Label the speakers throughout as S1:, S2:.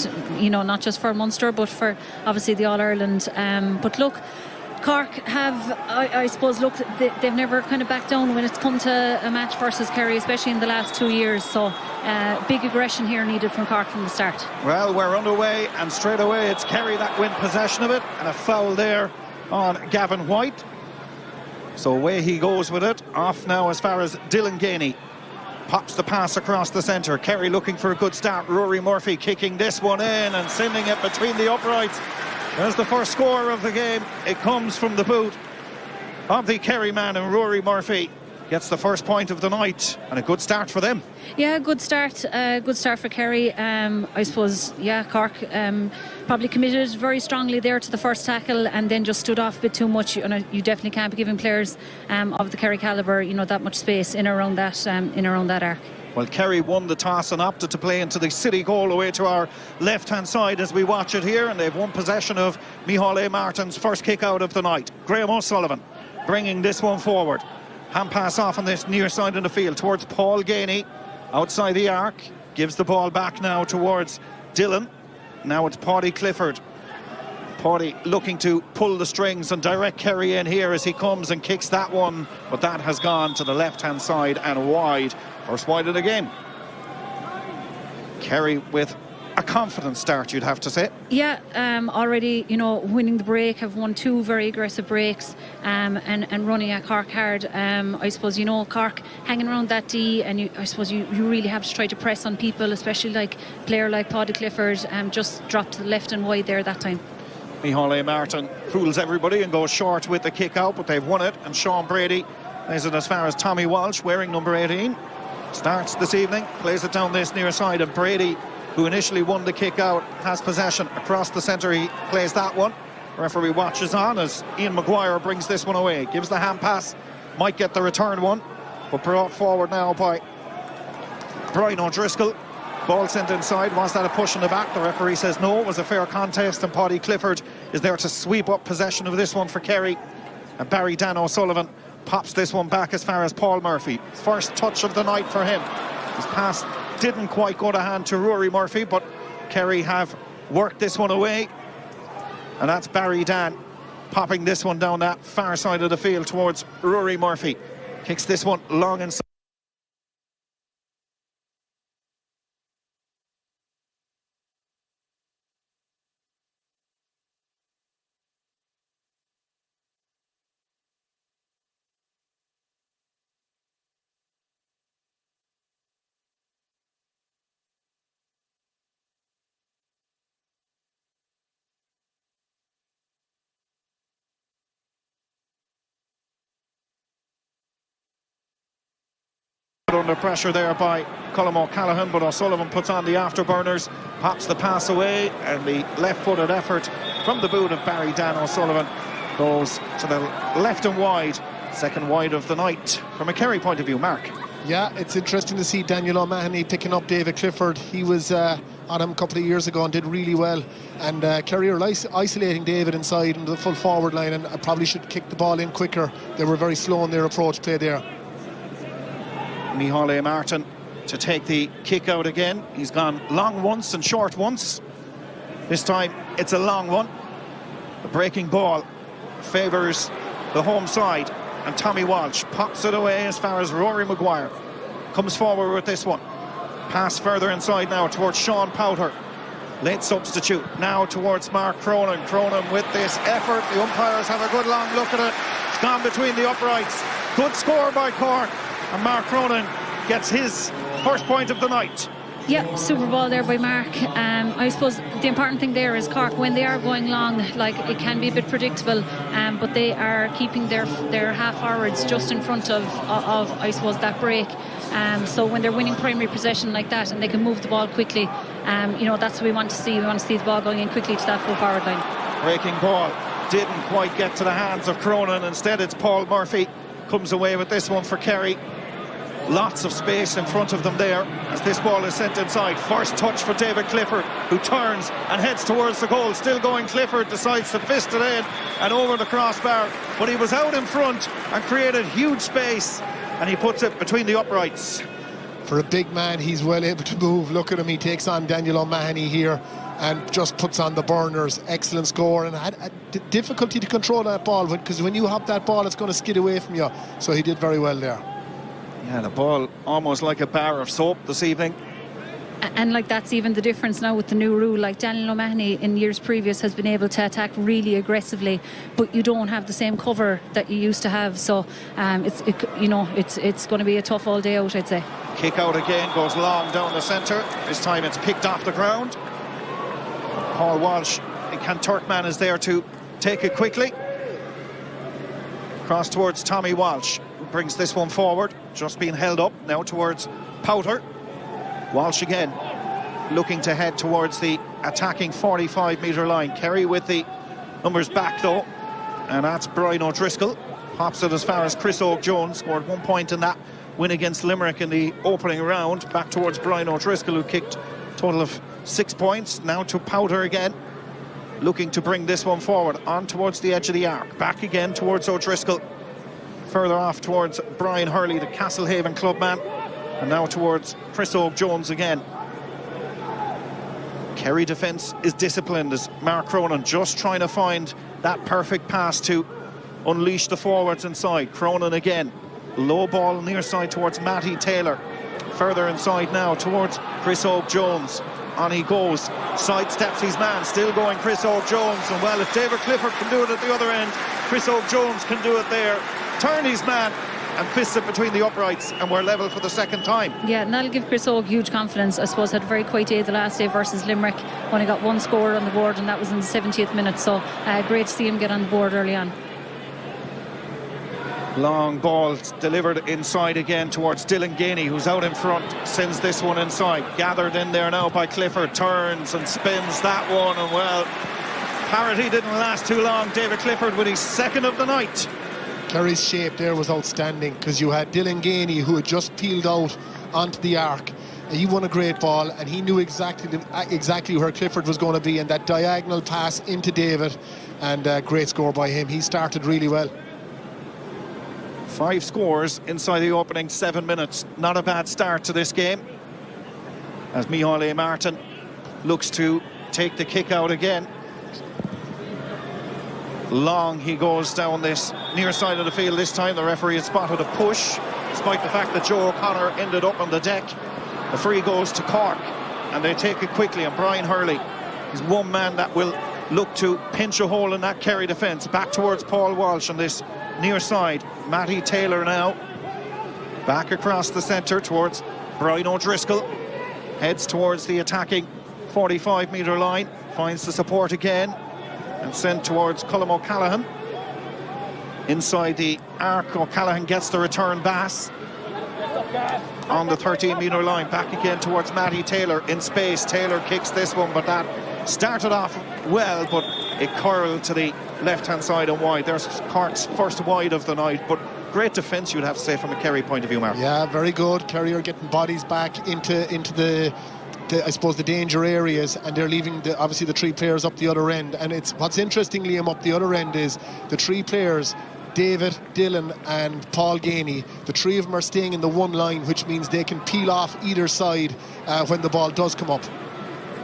S1: not just for Munster but for obviously the All-Ireland. But look, Cork have, I suppose, look, they've never kind of backed down when it's come to a match versus Kerry, especially in the last 2 years. So big aggression here needed from Cork from the start.
S2: Well, we're underway, and straight away it's Kerry that win possession of it, and a foul there on Gavin White. So away he goes with it. Off now as far as Dylan Ganey. Pops the pass across the centre. Kerry looking for a good start. Rory Murphy kicking this one in and sending it between the uprights. There's the first score of the game. It comes from the boot of the Kerry man, and Rory Murphy gets the first point of the night, and a good start for them.
S1: Yeah, good start for Kerry. I suppose, yeah, Cork probably committed very strongly there to the first tackle and then just stood off a bit too much. You definitely can't be giving players of the Kerry calibre, that much space in around that arc.
S2: Well, Kerry won the toss and opted to play into the City goal away to our left-hand side as we watch it here, and they've won possession of Micheál A. Martin's first kick out of the night. Graham O'Sullivan bringing this one forward. Hand pass off on this near side of the field towards Paul Ganey outside the arc. Gives the ball back now towards Dylan. Now it's Paddy Clifford. Paddy looking to pull the strings and direct Kerry in here as he comes and kicks that one, but that has gone to the left-hand side and wide. First wide of the game. Kerry with a confident start, you'd have to say.
S1: Yeah, already, winning the break, have won 2 very aggressive breaks and running at Cork hard. I suppose, Cork hanging around that D, and I suppose you really have to try to press on people, especially like a player like Paddy Clifford, just dropped to the left and wide there that time.
S2: Micheál A. Martin fools everybody and goes short with the kick out, but they've won it, and Sean Brady plays it as far as Tommy Walsh, wearing number 18. Starts this evening, plays it down this near side, and Brady, who initially won the kick out, has possession across the centre. He plays that one. The referee watches on as Ian Maguire brings this one away. Gives the hand pass, might get the return one, but brought forward now by Brian O'Driscoll. Ball sent inside. Was that a push in the back? The referee says no, it was a fair contest, and Paddy Clifford is there to sweep up possession of this one for Kerry. And Barry Dan O'Sullivan pops this one back as far as Paul Murphy. First touch of the night for him. His pass didn't quite go to hand to Rory Murphy, but Kerry have worked this one away, and that's Barry Dan popping this one down that far side of the field towards Rory Murphy. Kicks this one long inside. Under pressure there by Colm O'Callaghan, but O'Sullivan puts on the afterburners, pops the pass away, and the left-footed effort from the boot of Barry Dan O'Sullivan goes to the left and wide. Second wide of the night from a Kerry point of view. Mark.
S3: Yeah, it's interesting to see Daniel O'Mahony picking up David Clifford. He was on him a couple of years ago and did really well, and Kerry are isolating David inside into the full forward line, and probably should kick the ball in quicker. They were very slow in their approach play there.
S2: Micheál A. Martin to take the kick out again. He's gone long once and short once. This time it's a long one. The breaking ball favours the home side, and Tommy Walsh pops it away as far as Rory Maguire comes forward with this one. Pass further inside now towards Sean Powter. Late substitute now towards Mark Cronin. Cronin with this effort. The umpires have a good long look at it. It's gone between the uprights. Good score by Cork. And Mark Cronin gets his first point of the night.
S1: Yeah, super ball there by Mark. I suppose the important thing there is Cork, when they are going long, like, it can be a bit predictable, but they are keeping their half forwards just in front of I suppose that break. So when they're winning primary possession like that and they can move the ball quickly, that's what we want to see. We want to see the ball going in quickly to that full forward line.
S2: Breaking ball didn't quite get to the hands of Cronin. Instead it's Paul Murphy comes away with this one for Kerry. Lots of space in front of them there as this ball is sent inside. First touch for David Clifford, who turns and heads towards the goal. Still going, Clifford decides to fist it in and over the crossbar, but he was out in front and created huge space, and he puts it between the uprights.
S3: For a big man, he's well able to move. Look at him, he takes on Daniel O'Mahony here. and just puts on the burners. Excellent score, and had difficulty to control that ball, because when you have that ball, it's going to skid away from you. So he did very well there.
S2: Yeah, the ball almost like a bar of soap this evening.
S1: And like, that's even the difference now with the new rule. Like, Daniel O'Mahony in years previous has been able to attack really aggressively, but you don't have the same cover that you used to have. So it's going to be a tough all day out, I'd say.
S2: Kick out again, goes long down the centre. This time it's picked off the ground. Paul Walsh, Turkman is there to take it quickly. Cross towards Tommy Walsh, who brings this one forward. Just being held up now towards Powter. Walsh again, looking to head towards the attacking 45-metre line. Kerry with the numbers back though, and that's Brian O'Driscoll. Pops it as far as Chris Oak-Jones, scored 1 point in that win against Limerick in the opening round. Back towards Brian O'Driscoll, who kicked a total of 6 points. Now to Powter again, looking to bring this one forward, on towards the edge of the arc. Back again towards O'Driscoll. Further off towards Brian Hurley, the Castlehaven clubman. And now towards Chris Oak-Jones again. Kerry defence is disciplined as Mark Cronin just trying to find that perfect pass to unleash the forwards inside. Cronin again, low ball near side towards Matty Taylor. Further inside now towards Chris Oak-Jones. On he goes, sidesteps his man, still going Chris Oak-Jones. And well, if David Clifford can do it at the other end, Chris Oak-Jones can do it there. Turn his man and fists it between the uprights, and we're level for the second time.
S1: Yeah, and that'll give Chris Og huge confidence. I suppose had a very quiet day the last day versus Limerick, when he got one score on the board, and that was in the 70th minute. So great to see him get on the board early on.
S2: Long ball delivered inside again towards Dylan Ganey, who's out in front, sends this one inside. Gathered in there now by Clifford, turns and spins that one, and well, parity didn't last too long. David Clifford with his second of the night.
S3: Kerry's shape there was outstanding, because you had Dylan Ganey, who had just peeled out onto the arc. He won a great ball, and he knew exactly where Clifford was going to be, and that diagonal pass into David, and great score by him. He started really well.
S2: 5 scores inside the opening 7 minutes. Not a bad start to this game, as Micheál A. Martin looks to take the kick out again. Long he goes down this near side of the field. This time the referee had spotted a push, despite the fact that Joe O'Connor ended up on the deck. The free goes to Cork, and they take it quickly, and Brian Hurley is one man that will look to pinch a hole in that Kerry defence. Back towards Paul Walsh on this near side. Matty Taylor now back across the centre towards Brian O'Driscoll, heads towards the attacking 45-metre line, finds the support again, and sent towards Colm O'Callaghan. Inside the arc, O'Callaghan gets the return pass on the 13-metre line. Back again towards Matty Taylor in space. Taylor kicks this one, but that started off well, but it curled to the left-hand side and wide. There's Cork's first wide of the night, but great defence, you'd have to say, from a Kerry point of view, Mark.
S3: Yeah, very good. Kerry are getting bodies back into the I suppose the danger areas, and they're leaving obviously the 3 players up the other end. And it's what's interesting, Liam, up the other end is the 3 players, David, Dylan and Paul Ganey, the 3 of them are staying in the one line, which means they can peel off either side when the ball does come up.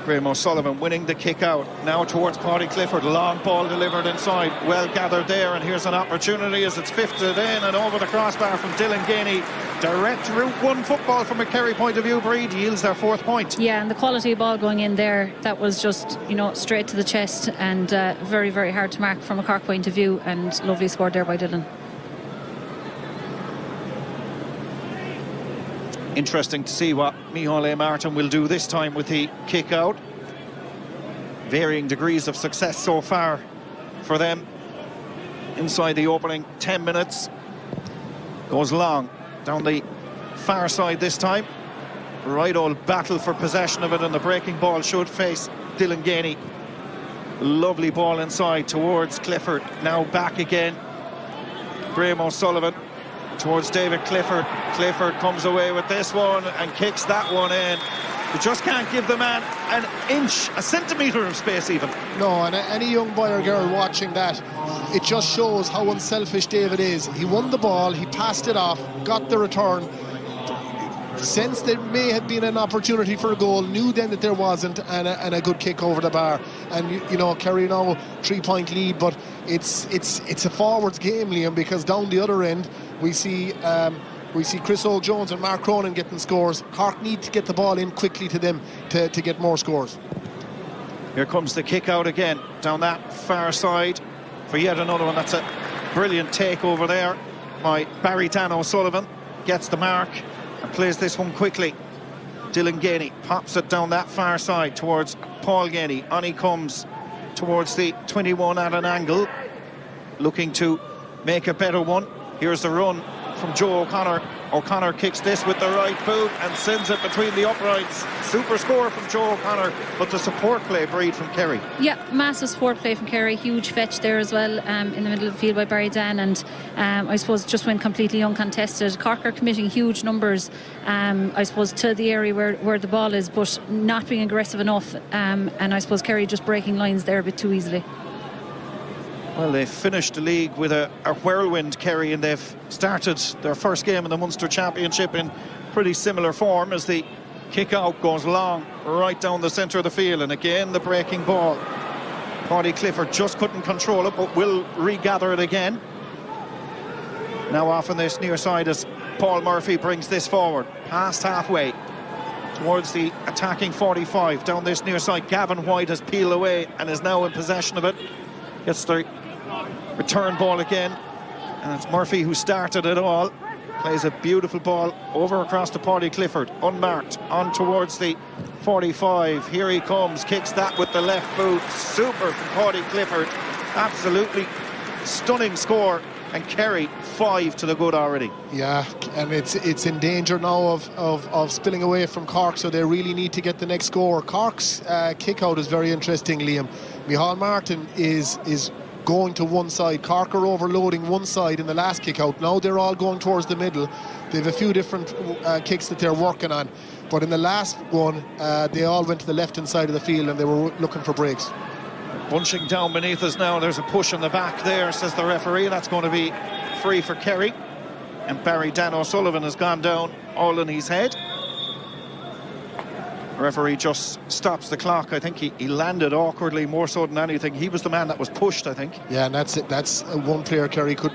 S2: Graham O'Sullivan winning the kick out. Now towards Paddy Clifford. Long ball delivered inside. Well gathered there, and here's an opportunity as it's fifted in and over the crossbar from Dylan Ganey. Direct Route 1 football from a Kerry point of view. Breed yields their 4th point.
S1: Yeah, and the quality of ball going in there, that was just, straight to the chest, and very, very hard to mark from a Cork point of view, and lovely scored there by Dylan.
S2: Interesting to see what Micheál A. Martin will do this time with the kick out. Varying degrees of success so far for them inside the opening 10 minutes. Goes long down the far side this time. Right old battle for possession of it, and the breaking ball should face Dylan Ganey. Lovely ball inside towards Clifford. Now back again. Graham O'Sullivan towards David Clifford. Clifford comes away with this one and kicks that one in. You just can't give the man an inch, a centimetre of space even.
S3: No, and any young boy or girl watching that, it just shows how unselfish David is. He won the ball, he passed it off, got the return. sensed there may have been an opportunity for a goal, knew then that there wasn't, and a good kick over the bar. And you know, Kerry now 3-point lead, but it's a forwards game, Liam, because down the other end we see Chris O'Jones and Mark Cronin getting scores. Cork need to get the ball in quickly to them to get more scores.
S2: Here comes the kick out again down that far side for yet another one. That's a brilliant take over there by Barry Dan O'Sullivan. Gets the mark and plays this one quickly. Dylan Ganey pops it down that far side towards Paul Ganey. On he comes towards the 21 at an angle, looking to make a better one. Here's the run from Joe O'Connor. O'Connor kicks this with the right boot and sends it between the uprights. Super score from Joe O'Connor, but the support play breed from Kerry.
S1: Yeah, massive support play from Kerry. Huge fetch there as well in the middle of the field by Barry Dan, and I suppose just went completely uncontested. Cork are committing huge numbers, I suppose, to the area where the ball is, but not being aggressive enough, and I suppose Kerry just breaking lines there a bit too easily.
S2: Well, they finished the league with a whirlwind, Kerry, and they've started their first game in the Munster Championship in pretty similar form as the kick-out goes long right down the centre of the field. And again, the breaking ball. Paudie Clifford just couldn't control it, but will regather it again. Now off on this near side as Paul Murphy brings this forward. Past halfway towards the attacking 45. Down this near side, Gavin White has peeled away and is now in possession of it. Gets the return ball again, and it's Murphy who started it all. Plays a beautiful ball over across to Paudie Clifford, unmarked, on towards the 45. Here he comes, kicks that with the left boot. Super from Paudie Clifford. Absolutely stunning score, and Kerry 5 to the good already. Yeah,
S3: and it's in danger now of spilling away from Cork, so they really need to get the next score. Cork's kick out is very interesting, Liam. Micheál Martin is going to one side. Cork are overloading one side in the last kick out. Now they're all going towards the middle. They have a few different kicks that they're working on, but in the last one they all went to the left hand side of the field and they were looking for breaks.
S2: Bunching down beneath us now. There's a push in the back there, says the referee. That's going to be free for Kerry, and Barry Dan O'Sullivan has gone down all in his head. The referee just stops the clock. I think he landed awkwardly more so than anything. He was the man that was pushed, I think. Yeah, and that's it. That's one player Kerry could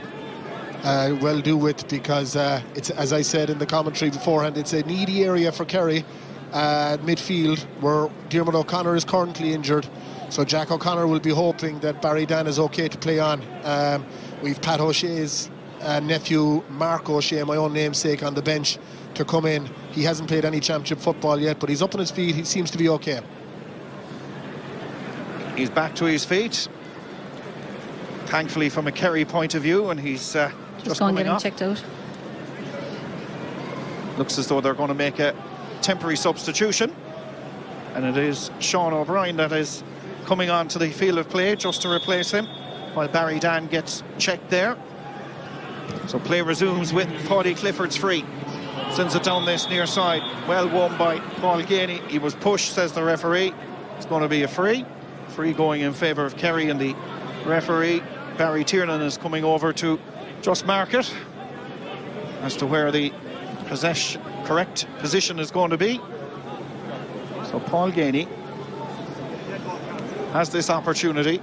S2: well do with, because it's, as I said in the commentary beforehand, it's a needy area for Kerry at midfield, where Diarmuid O'Connor is currently injured. So Jack O'Connor will be hoping that Barry Dan is okay to play on. We've Pat O'Shea's nephew, Mark O'Shea, my own namesake, on the bench to come in. He hasn't played any championship football yet, but he's up on his feet. He seems to be okay. He's back to his feet, thankfully from a Kerry point of view, and he's just coming off.
S1: Checked out.
S2: Looks as though they're going to make a temporary substitution, and it is Sean O'Brien that is coming on to the field of play just to replace him, while Barry Dan gets checked there. So play resumes with Paudie Clifford's free. Sends it down this near side. Well won by Paul Ganey. He was pushed, says the referee. It's going to be a free. Free going in favour of Kerry, and the referee, Barry Tiernan, is coming over to just mark it as to where the correct position is going to be. So Paul Ganey has this opportunity.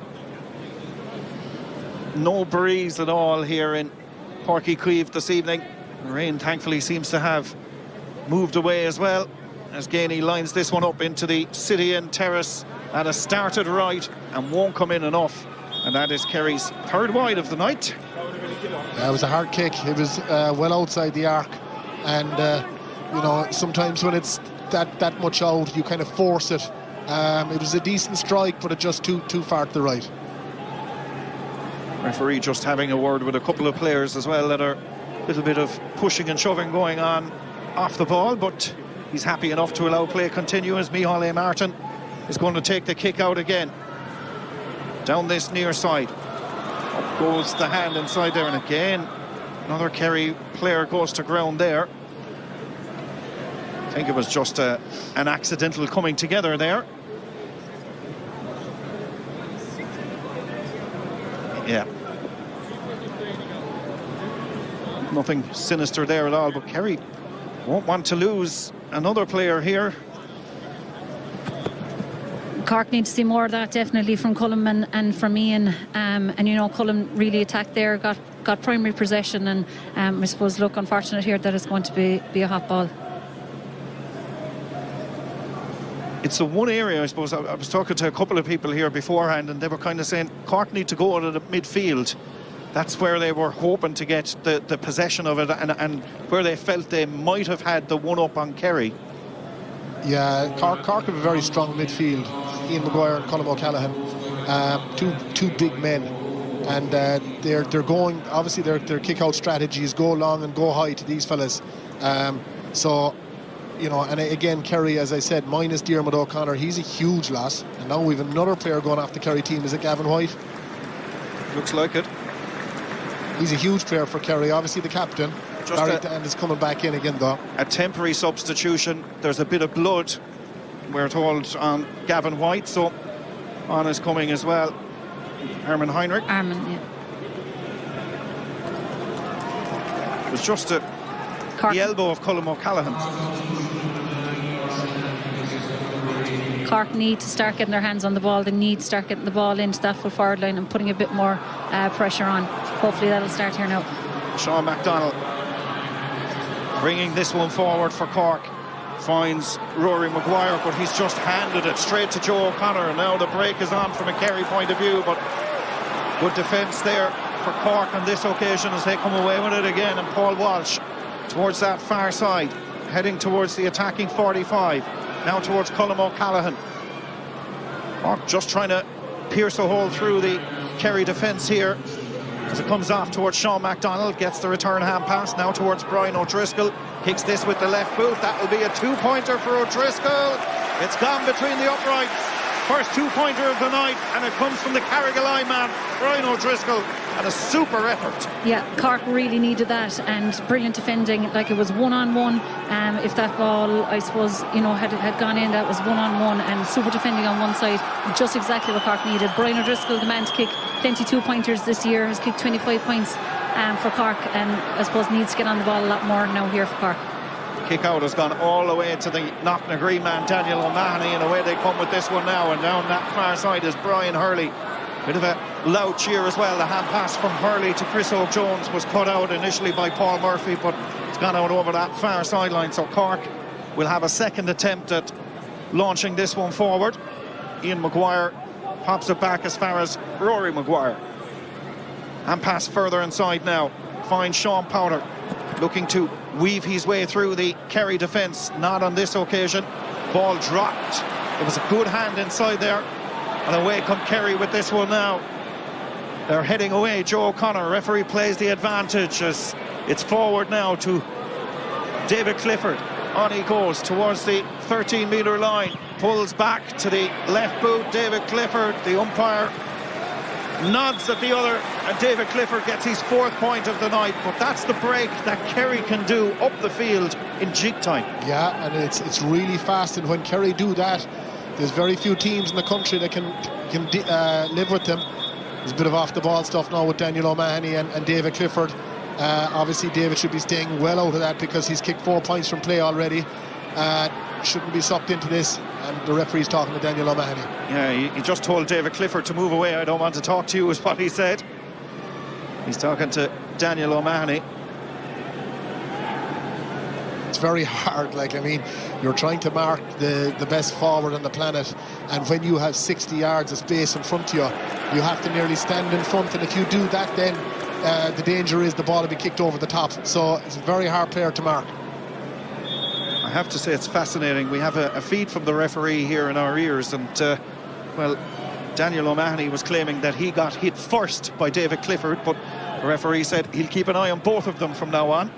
S2: No breeze at all here in Páirc Uí Chaoimh this evening. The rain thankfully seems to have moved away as well, as Ganey lines this one up into the City Inn terrace. That has started right and won't come in enough, and that is Kerry's third wide of the night.
S3: It was a hard kick. It was well outside the arc, and you know, sometimes when it's that much out, you kind of force it. It was a decent strike, but it just too far to the right.
S2: Referee just having a word with a couple of players as well that are a little bit of pushing and shoving going on off the ball, but he's happy enough to allow play continue as Micheál Martin is going to take the kick out again. Down this near side. Up goes the hand inside there, and again another Kerry player goes to ground there. I think it was just an accidental coming together there. Yeah. Nothing sinister there at all, but Kerry Won't want to lose another player here.
S1: Cork need to see more of that, definitely, from Cullum and from Ian. And you know, Cullum really attacked there, got primary possession, and I suppose, look, unfortunate here that it's going to be a hot ball.
S2: It's the one area, I suppose, I was talking to a couple of people here beforehand, and they were kind of saying Cork need to go out of the midfield. That's where they were hoping to get the possession of it, and where they felt they might have had the one-up on Kerry.
S3: Yeah, Cork have a very strong midfield. Ian Maguire and Colm O'Callaghan, two big men, and they're going. Obviously, their kick-out strategies go long and go high to these fellas. So, you know, and again, Kerry, as I said, minus Diarmuid O'Connor, he's a huge loss. And now we've another player going off the Kerry team. Is it Gavin White?
S2: Looks like it.
S3: He's a huge player for Kerry. Obviously, the captain. Barry Dan is coming back in again, though. A
S2: temporary substitution. There's a bit of blood, we're told, on Gavin White, so on is coming as well. Armin Heinrich.
S1: Yeah.
S2: It was just the elbow of Colm O'Callaghan.
S1: Cork need to start getting their hands on the ball. They need to start getting the ball into that full forward line and putting a bit more pressure on. Hopefully that'll start here now.
S2: Sean MacDonald bringing this one forward for Cork. Finds Rory Maguire, but he's just handed it straight to Joe O'Connor, and now the break is on from a Kerry point of view, but good defence there for Cork on this occasion as they come away with it again. And Paul Walsh towards that far side, heading towards the attacking 45, now towards Colm O'Callaghan. Cork just trying to pierce a hole through the Kerry defence here as it comes off towards Sean MacDonald, gets the return hand pass now towards Brian O'Driscoll, kicks this with the left boot. That will be a two-pointer for O'Driscoll. It's gone between the uprights. First two-pointer of the night, and it comes from the Carrigaline man, Brian O'Driscoll, and a super effort.
S1: Yeah, Cork really needed that, and brilliant defending. Like, it was one-on-one. If that ball, I suppose, you know, had gone in, that was one-on-one, and super defending on one side. Just exactly what Cork needed. Brian O'Driscoll, the man to kick plenty two-pointers this year, has kicked 25 points for Cork, and I suppose needs to get on the ball a lot more now here for Cork.
S2: Kick out has gone all the way to the Knocknagree man, Daniel O'Mahony, and away they come with this one now. And down that far side is Brian Hurley. Bit of a loud cheer as well. The hand pass from Hurley to Chris O'Jones was cut out initially by Paul Murphy, but it's gone out over that far sideline. So Cork will have a second attempt at launching this one forward. Ian Maguire pops it back as far as Rory Maguire. And pass further inside now. Finds Sean Powder, looking to weave his way through the Kerry defence. Not on this occasion. Ball dropped. It was a good hand inside there. And away come Kerry with this one now. They're heading away. Joe O'Connor, referee, plays the advantage as it's forward now to David Clifford. On he goes towards the 13-metre line. Pulls back to the left boot. David Clifford, the umpire, nods at the other, and David Clifford gets his fourth point of the night. But that's the break that Kerry can do up the field in jig time.
S3: Yeah, and it's really fast, and when Kerry do that, there's very few teams in the country that can live with them. There's a bit of off-the-ball stuff now with Daniel O'Mahony and David Clifford. Obviously David should be staying well out of that because he's kicked 4 points from play already. Shouldn't be sucked into this, and the referee's talking to Daniel O'Mahony.
S2: Yeah, he just told David Clifford to move away. I don't want to talk to you, is what he said. He's talking to Daniel O'Mahony.
S3: It's very hard. Like, I mean, you're trying to mark the best forward on the planet, and when you have 60 yards of space in front of you, you have to nearly stand in front, and if you do that, then the danger is the ball will be kicked over the top. So it's a very hard player to mark.
S2: I have to say it's fascinating. We have a feed from the referee here in our ears, and well, Daniel O'Mahony was claiming that he got hit first by David Clifford, but the referee said he'll keep an eye on both of them from now on.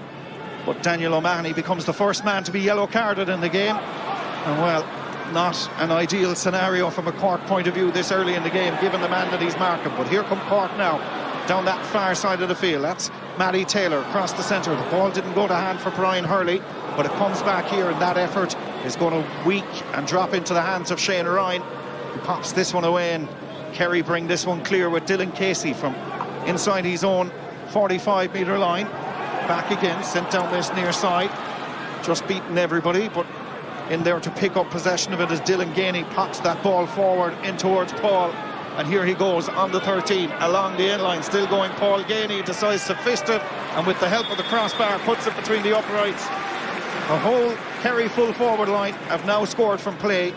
S2: But Daniel O'Mahony becomes the first man to be yellow carded in the game, and well, not an ideal scenario from a Cork point of view this early in the game, given the man that he's marking. But here come Cork now, down that far side of the field. That's Matty Taylor across the centre. The ball didn't go to hand for Brian Hurley, but it comes back here, and that effort is going to weak and drop into the hands of Shane Ryan, who pops this one away, and Kerry bring this one clear with Dylan Casey from inside his own 45-metre line. Back again, sent down this near side. just beaten everybody, but in there to pick up possession of it as Dylan Gainey pops that ball forward in towards Paul. And here he goes on the 13 along the end line, still going. Paul Gainey decides to fist it, and with the help of the crossbar puts it between the uprights. The whole Kerry full forward line have now scored from play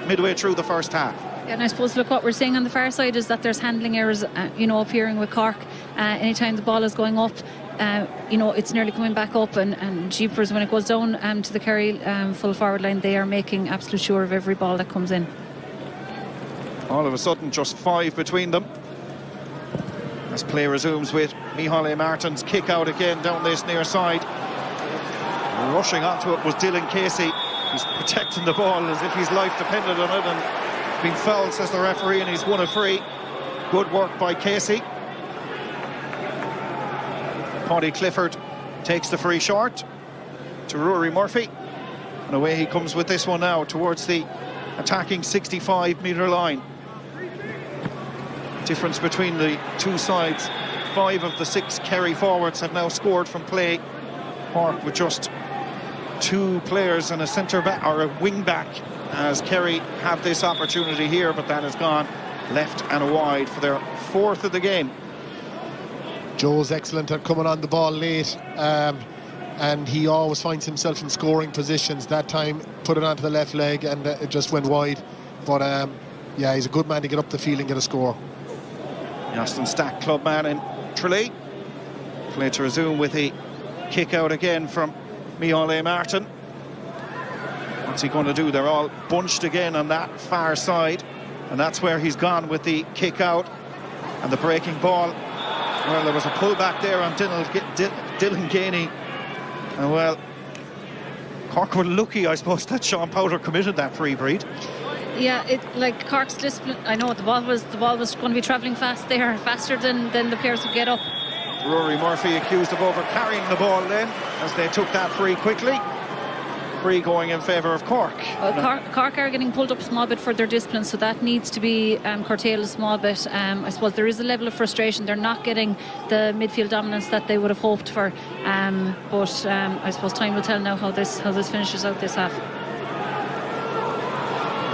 S2: midway through the first half.
S1: Yeah, and I suppose, look, what we're seeing on the far side is that there's handling errors, appearing with Cork. Anytime the ball is going up, it's nearly coming back up, and jeepers, when it goes down to the Kerry full forward line, they are making absolute sure of every ball that comes in.
S2: All of a sudden, just 5 between them. As play resumes with Micheál Martin's kick out again down this near side. Rushing onto it was Dylan Casey. He's protecting the ball as if his life depended on it, and being fouled, says the referee, and he's won a free. Good work by Casey. Paddy Clifford takes the free short to Rory Murphy, and away he comes with this one now towards the attacking 65-metre line. Difference between the two sides, 5 of the 6 Kerry forwards have now scored from play. Cork with just 2 players and a centre back or a wing back, as Kerry have this opportunity here, but that has gone left and wide for their 4th of the game.
S3: Joe's excellent at coming on the ball late, and he always finds himself in scoring positions. That time put it onto the left leg and it just went wide, but he's a good man to get up the field and get a score.
S2: Aston Stack club man in Tralee. Play to resume with a kick out again from Micheál Martin. What's he going to do? They're all bunched again on that far side, and that's where he's gone with the kick out and the breaking ball. Well, there was a pullback there on Dylan Gainey, and well, Cork were lucky, I suppose, that Sean Powder committed that free, Breed.
S1: Yeah, Cork's discipline. I know the ball was going to be travelling fast there, faster than the players would get up.
S2: Rory Murphy accused of over carrying the ball then, as they took that free quickly. Free going in favour of Cork.
S1: Cork are getting pulled up a small bit for their discipline, so that needs to be curtailed a small bit. I suppose there is a level of frustration. They're not getting the midfield dominance that they would have hoped for. But I suppose time will tell now how this finishes out this half.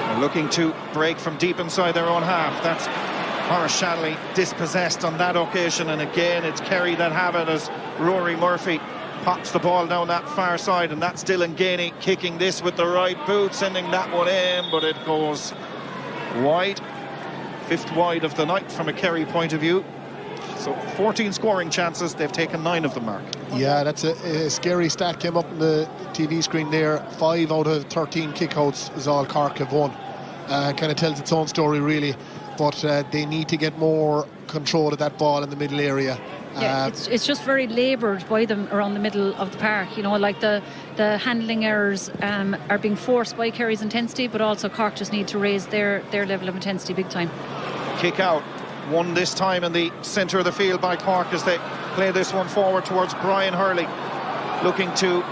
S2: They're looking to break from deep inside their own half. That's Maurice Shanley dispossessed on that occasion, and again it's Kerry that have it as Rory Murphy pops the ball down that far side, and that's Dylan Gainey kicking this with the right boot, sending that one in, but it goes wide. 5th wide of the night from a Kerry point of view. So 14 scoring chances, they've taken 9 of them, Mark.
S3: Yeah, that's a scary stat came up on the TV screen there. 5 out of 13 kickouts is all Cork have won. Kind of tells its own story, really, but they need to get more control of that ball in the middle area.
S1: Yeah, it's just very laboured by them around the middle of the park. The handling errors are being forced by Kerry's intensity, but also Cork just need to raise their level of intensity big time.
S2: Kick out, won this time in the centre of the field by Cork as they play this one forward towards Brian Hurley, looking to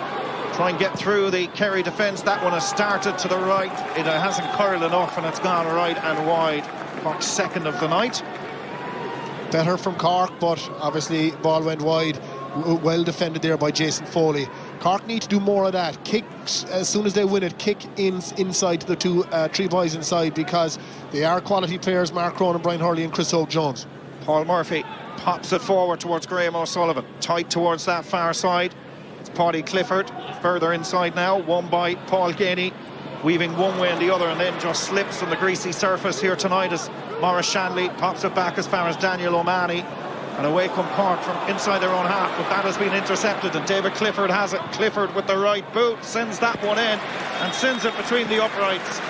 S2: try and get through the Kerry defence. That one has started to the right, it hasn't curled enough, and it's gone right and wide. Cork's 2nd of the night.
S3: Better from Cork, but obviously ball went wide. Well defended there by Jason Foley. Cork need to do more of that. Kicks as soon as they win it. Kick inside to the 3 boys inside, because they are quality players. Mark Cronin, Brian Hurley and Chris Hope-Jones.
S2: Paul Murphy pops it forward towards Graham O'Sullivan. Tight towards that far side. It's Paddy Clifford further inside now, won by Paul Gainey, weaving one way and the other, and then just slips on the greasy surface here tonight as Maurice Shanley pops it back as far as Daniel O'Mahony, and away come Cork from inside their own half, but that has been intercepted, and David Clifford has it. Clifford with the right boot sends that one in and sends it between the uprights.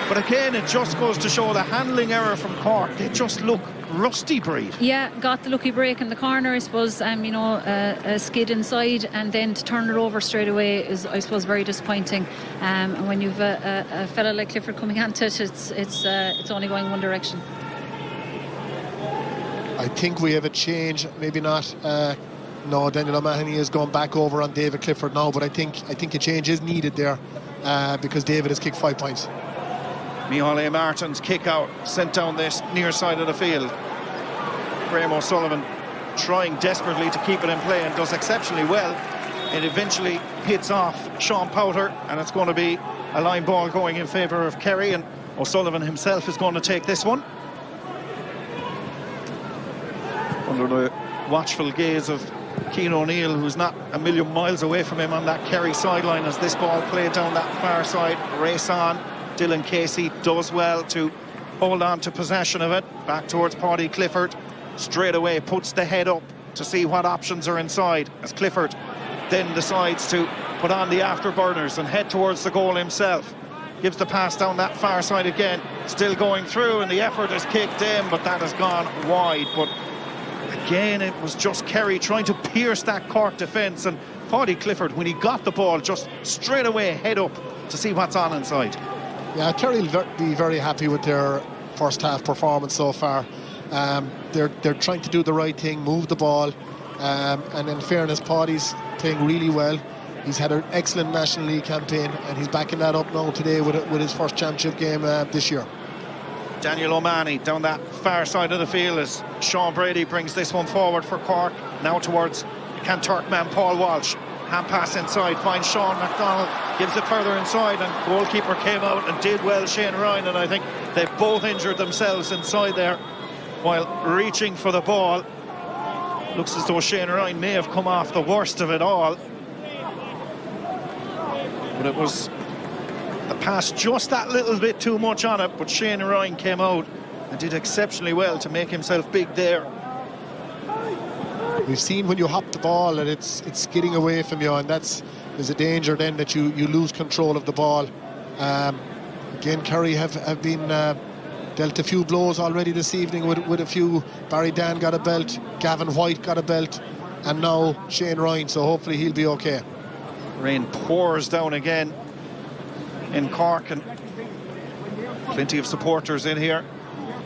S2: But again, it just goes to show the handling error from Cork. They just look rusty, Breed.
S1: Yeah, got the lucky break in the corner, I suppose. A skid inside, and then to turn it over straight away is, I suppose, very disappointing. And when you've a fella like Clifford coming onto it, it's only going one direction.
S3: I think we have a change. Maybe not. No, Daniel O'Mahony has gone back over on David Clifford now, but I think a change is needed there because David has kicked 5 points.
S2: Micheál Martin's kick out sent down this near side of the field. Graham O'Sullivan trying desperately to keep it in play and does exceptionally well. It eventually hits off Sean Powter, and it's going to be a line ball going in favour of Kerry, and O'Sullivan himself is going to take this one. Under the watchful gaze of Cian O'Neill, who's not a million miles away from him on that Kerry sideline, as this ball played down that far side. Race on. Dylan Casey does well to hold on to possession of it. Back towards Paddy Clifford. Straight away puts the head up to see what options are inside, as Clifford then decides to put on the afterburners and head towards the goal himself. Gives the pass down that far side again. Still going through, and the effort is kicked in, but that has gone wide. But again, it was just Kerry trying to pierce that Cork defence, and Paddy Clifford, when he got the ball, just straight away head up to see what's on inside.
S3: Yeah, Kerry will be very happy with their first half performance so far. They're trying to do the right thing, move the ball, and in fairness, Paddy's playing really well. He's had an excellent National League campaign, and he's backing that up now today with his first championship game this year.
S2: Daniel O'Mahony down that far side of the field as Sean Brady brings this one forward for Cork. Now towards Canturk man Paul Walsh. Hand pass inside, finds Sean McDonald, gives it further inside, and goalkeeper came out and did well, Shane Ryan, and I think they've both injured themselves inside there while reaching for the ball. Looks as though Shane Ryan may have come off the worst of it all. But it was the pass just that little bit too much on it, but Shane Ryan came out and did exceptionally well to make himself big there.
S3: We've seen when you hop the ball that it's skidding away from you, and there's a danger then that you lose control of the ball. Again, Kerry have been dealt a few blows already this evening with a few. Barry Dan got a belt, Gavin White got a belt, and now Shane Ryan, so hopefully he'll be okay.
S2: Rain pours down again in Cork, and plenty of supporters in here.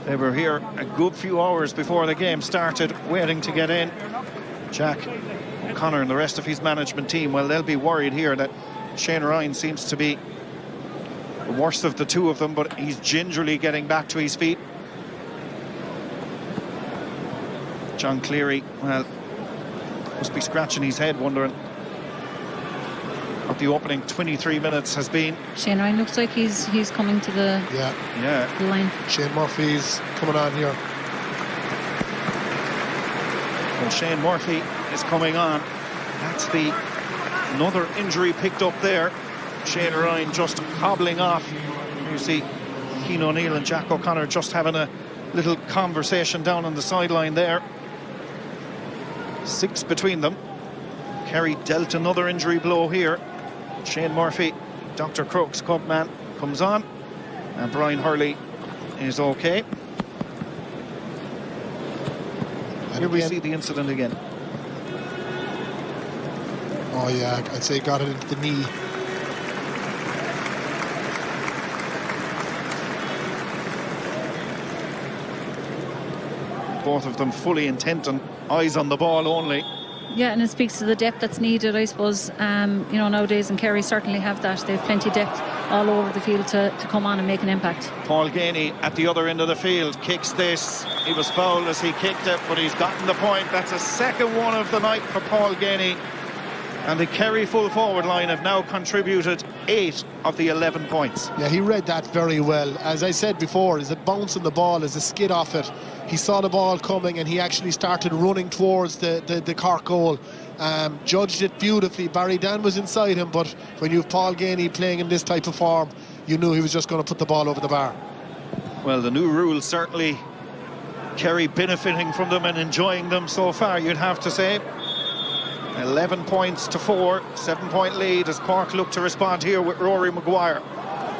S2: They were here a good few hours before the game started, waiting to get in. Jack O'Connor and the rest of his management team, well, they'll be worried here that Shane Ryan seems to be the worst of the two of them, but he's gingerly getting back to his feet. John Cleary, well, must be scratching his head wondering what the opening 23 minutes has been.
S1: Shane Ryan looks like he's coming to the line.
S3: Shane Murphy's coming on here.
S2: Well, Shane Murphy is coming on. That's another injury picked up there. Shane Ryan just hobbling off. You see Cian O'Neill and Jack O'Connor just having a little conversation down on the sideline there. 6 between them. Kerry dealt another injury blow here. Shane Murphy, Dr. Crooks, Cup man, comes on, and Brian Hurley is okay. And here we see the incident again.
S3: Oh yeah, I'd say got it into the knee.
S2: Both of them fully intent and eyes on the ball only.
S1: Yeah, and it speaks to the depth that's needed, I suppose. You know, nowadays, and Kerry certainly have that. They have plenty of depth all over the field to come on and make an impact.
S2: Paul Ganey at the other end of the field kicks this. He was fouled as he kicked it, but he's gotten the point. That's a second one of the night for Paul Ganey. And the Kerry full forward line have now contributed 8 of the 11 points.
S3: Yeah, he read that very well. As I said before, is it bouncing the ball, is a skid off it. He saw the ball coming and he actually started running towards the Cork goal. Judged it beautifully. Barry Dan was inside him, but when you have Paul Ganey playing in this type of form, you knew he was just going to put the ball over the bar.
S2: Well, the new rules, certainly Kerry benefiting from them and enjoying them so far, you'd have to say. 11 points to 4, 7-point lead as Cork look to respond here with Rory Maguire.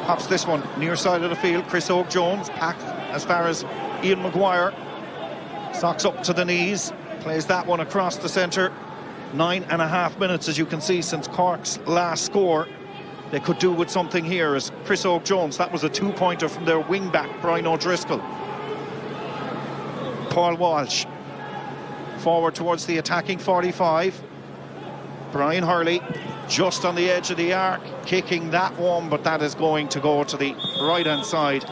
S2: Pops this one near side of the field. Chris Oak-Jones packed as far as Ian Maguire. Socks up to the knees. Plays that one across the centre. 9.5 minutes, as you can see, since Cork's last score. They could do with something here as Chris Oak-Jones. That was a 2-pointer from their wing-back, Brian O'Driscoll. Paul Walsh forward towards the attacking 45. Brian Hurley just on the edge of the arc, kicking that one, but that is going to go to the right-hand side.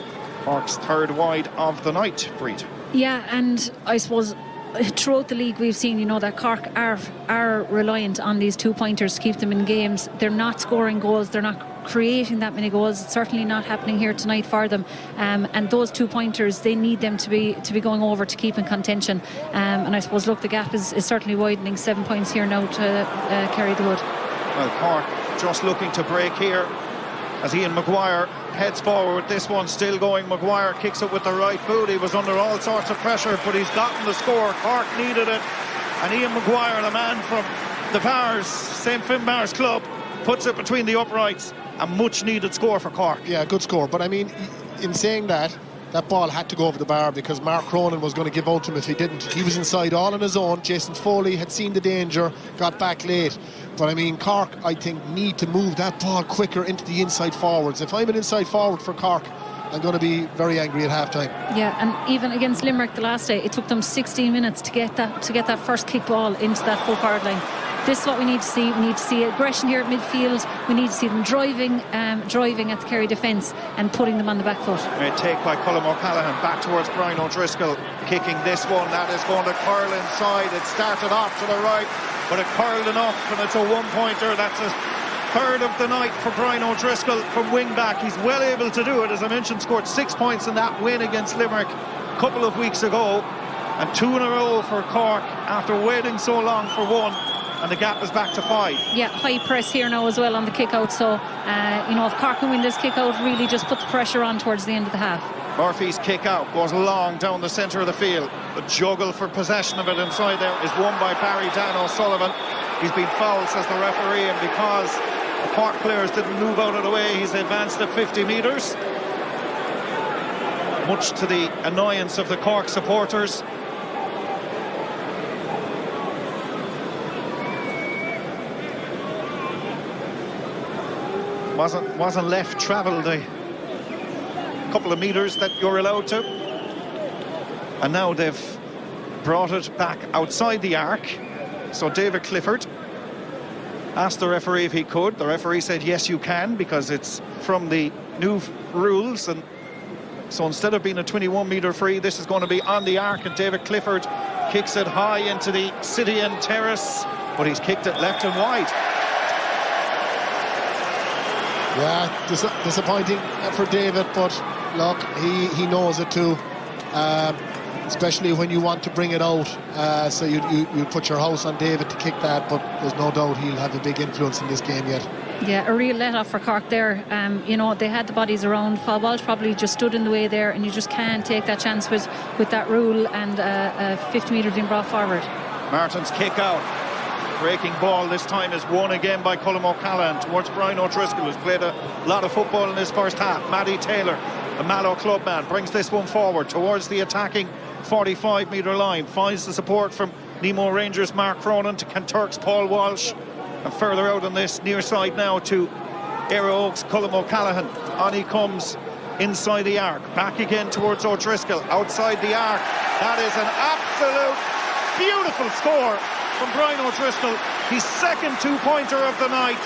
S2: Cork's third wide of the night, Breed.
S1: Yeah, and I suppose throughout the league we've seen, that Cork are reliant on these 2-pointers to keep them in games. They're not scoring goals, they're not creating that many goals. It's certainly not happening here tonight for them, and those 2-pointers, they need them to be going over to keep in contention, and I suppose, look, the gap is certainly widening. 7 points here now to Kerry the Wood.
S2: Well, Cork just looking to break here as Ian Maguire heads forward. This one still going. Maguire kicks it with the right boot. He was under all sorts of pressure, but he's gotten the score. Cork needed it, and Ian Maguire, the man from the Bars, St. Finbarr's club, puts it between the uprights. A much needed score for Cork.
S3: Yeah, good score. But I mean, in saying that ball had to go over the bar, because Mark Cronin was going to give out to him if he didn't. He was inside all on his own. Jason Foley had seen the danger, got back late. But I mean, Cork, I think, need to move that ball quicker into the inside forwards. If I'm an inside forward for Cork, I'm going to be very angry at half-time.
S1: Yeah, and even against Limerick the last day, it took them 16 minutes to get that first kick ball into that full forward line. This is what we need to see. We need to see aggression here at midfield. We need to see them driving at the Kerry defence and putting them on the back foot.
S2: Great take by Colm O'Callaghan, back towards Brian O'Driscoll, kicking this one. That is going to curl inside. It started off to the right, but it curled enough, and it's a 1-pointer. That's a third of the night for Brian O'Driscoll from wing back. He's well able to do it. As I mentioned, scored 6 points in that win against Limerick a couple of weeks ago, and 2 in a row for Cork after waiting so long for one. And the gap is back to 5.
S1: Yeah, high press here now as well on the kick out. So, if Cork can win this kick out, really just put the pressure on towards the end of the half.
S2: Murphy's kick out goes long down the centre of the field. The juggle for possession of it inside there is won by Barry Dan O'Sullivan. He's been fouled, says the referee, and because the Cork players didn't move out of the way, he's advanced at 50 metres. Much to the annoyance of the Cork supporters. Wasn't left travelled a couple of metres that you're allowed to, and now they've brought it back outside the arc. So David Clifford asked the referee if he could. The referee said yes, you can, because it's from the new rules, and so instead of being a 21-metre free, this is going to be on the arc, and David Clifford kicks it high into the Citian terrace, but he's kicked it left and wide.
S3: Yeah, disappointing for David, but look, he knows it too, especially when you want to bring it out. So you put your house on David to kick that, but there's no doubt he'll have a big influence in this game yet. Yeah,
S1: a real let-off for Cork there. They had the bodies around. Paul Walsh probably just stood in the way there, and you just can't take that chance with that rule and 50 metres being brought forward.
S2: Martin's kick out. Breaking ball this time is won again by Colm O'Callaghan towards Brian O'Driscoll, who's played a lot of football in his first half. Matty Taylor, the Mallow club man, brings this one forward towards the attacking 45-metre line, finds the support from Nemo Rangers Mark Cronin to Kanturk's Paul Walsh, and further out on this near side now to Aero Oaks Colm O'Callaghan. On he comes inside the arc, back again towards O'Driscoll, outside the arc. That is an absolute beautiful score from Brian O'Driscoll, his second 2-pointer of the night.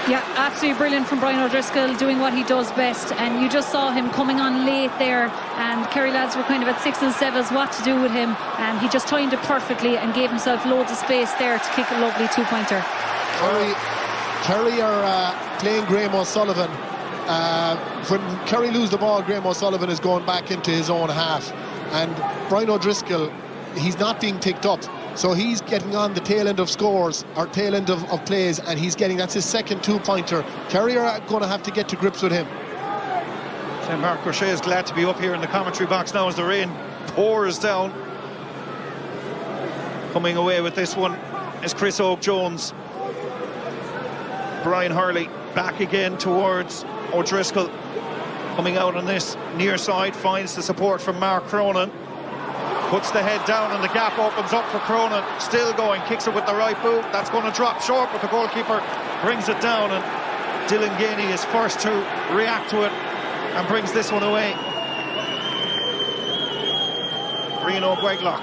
S1: Yeah, absolutely brilliant from Brian O'Driscoll, doing what he does best, and you just saw him coming on late there, and Kerry lads were kind of at 6 and 7s what to do with him, and he just timed it perfectly and gave himself loads of space there to kick a lovely 2-pointer.
S3: Kerry are playing Graham O'Sullivan. When Kerry lose the ball, Graham O'Sullivan is going back into his own half, and Brian O'Driscoll, he's not being ticked up. So he's getting on the tail end of scores, or tail end of plays, and that's his second 2-pointer. Kerry are going to have to get to grips with him.
S2: So Mark Crochet is glad to be up here in the commentary box now as the rain pours down. Coming away with this one is Chris Oak-Jones. Brian Hurley back again towards O'Driscoll. Coming out on this near side, finds the support from Mark Cronin. Puts the head down and the gap opens up for Cronin. Still going, kicks it with the right boot. That's going to drop short, but the goalkeeper brings it down, and Dylan Ganey is first to react to it and brings this one away. Reno Gweglock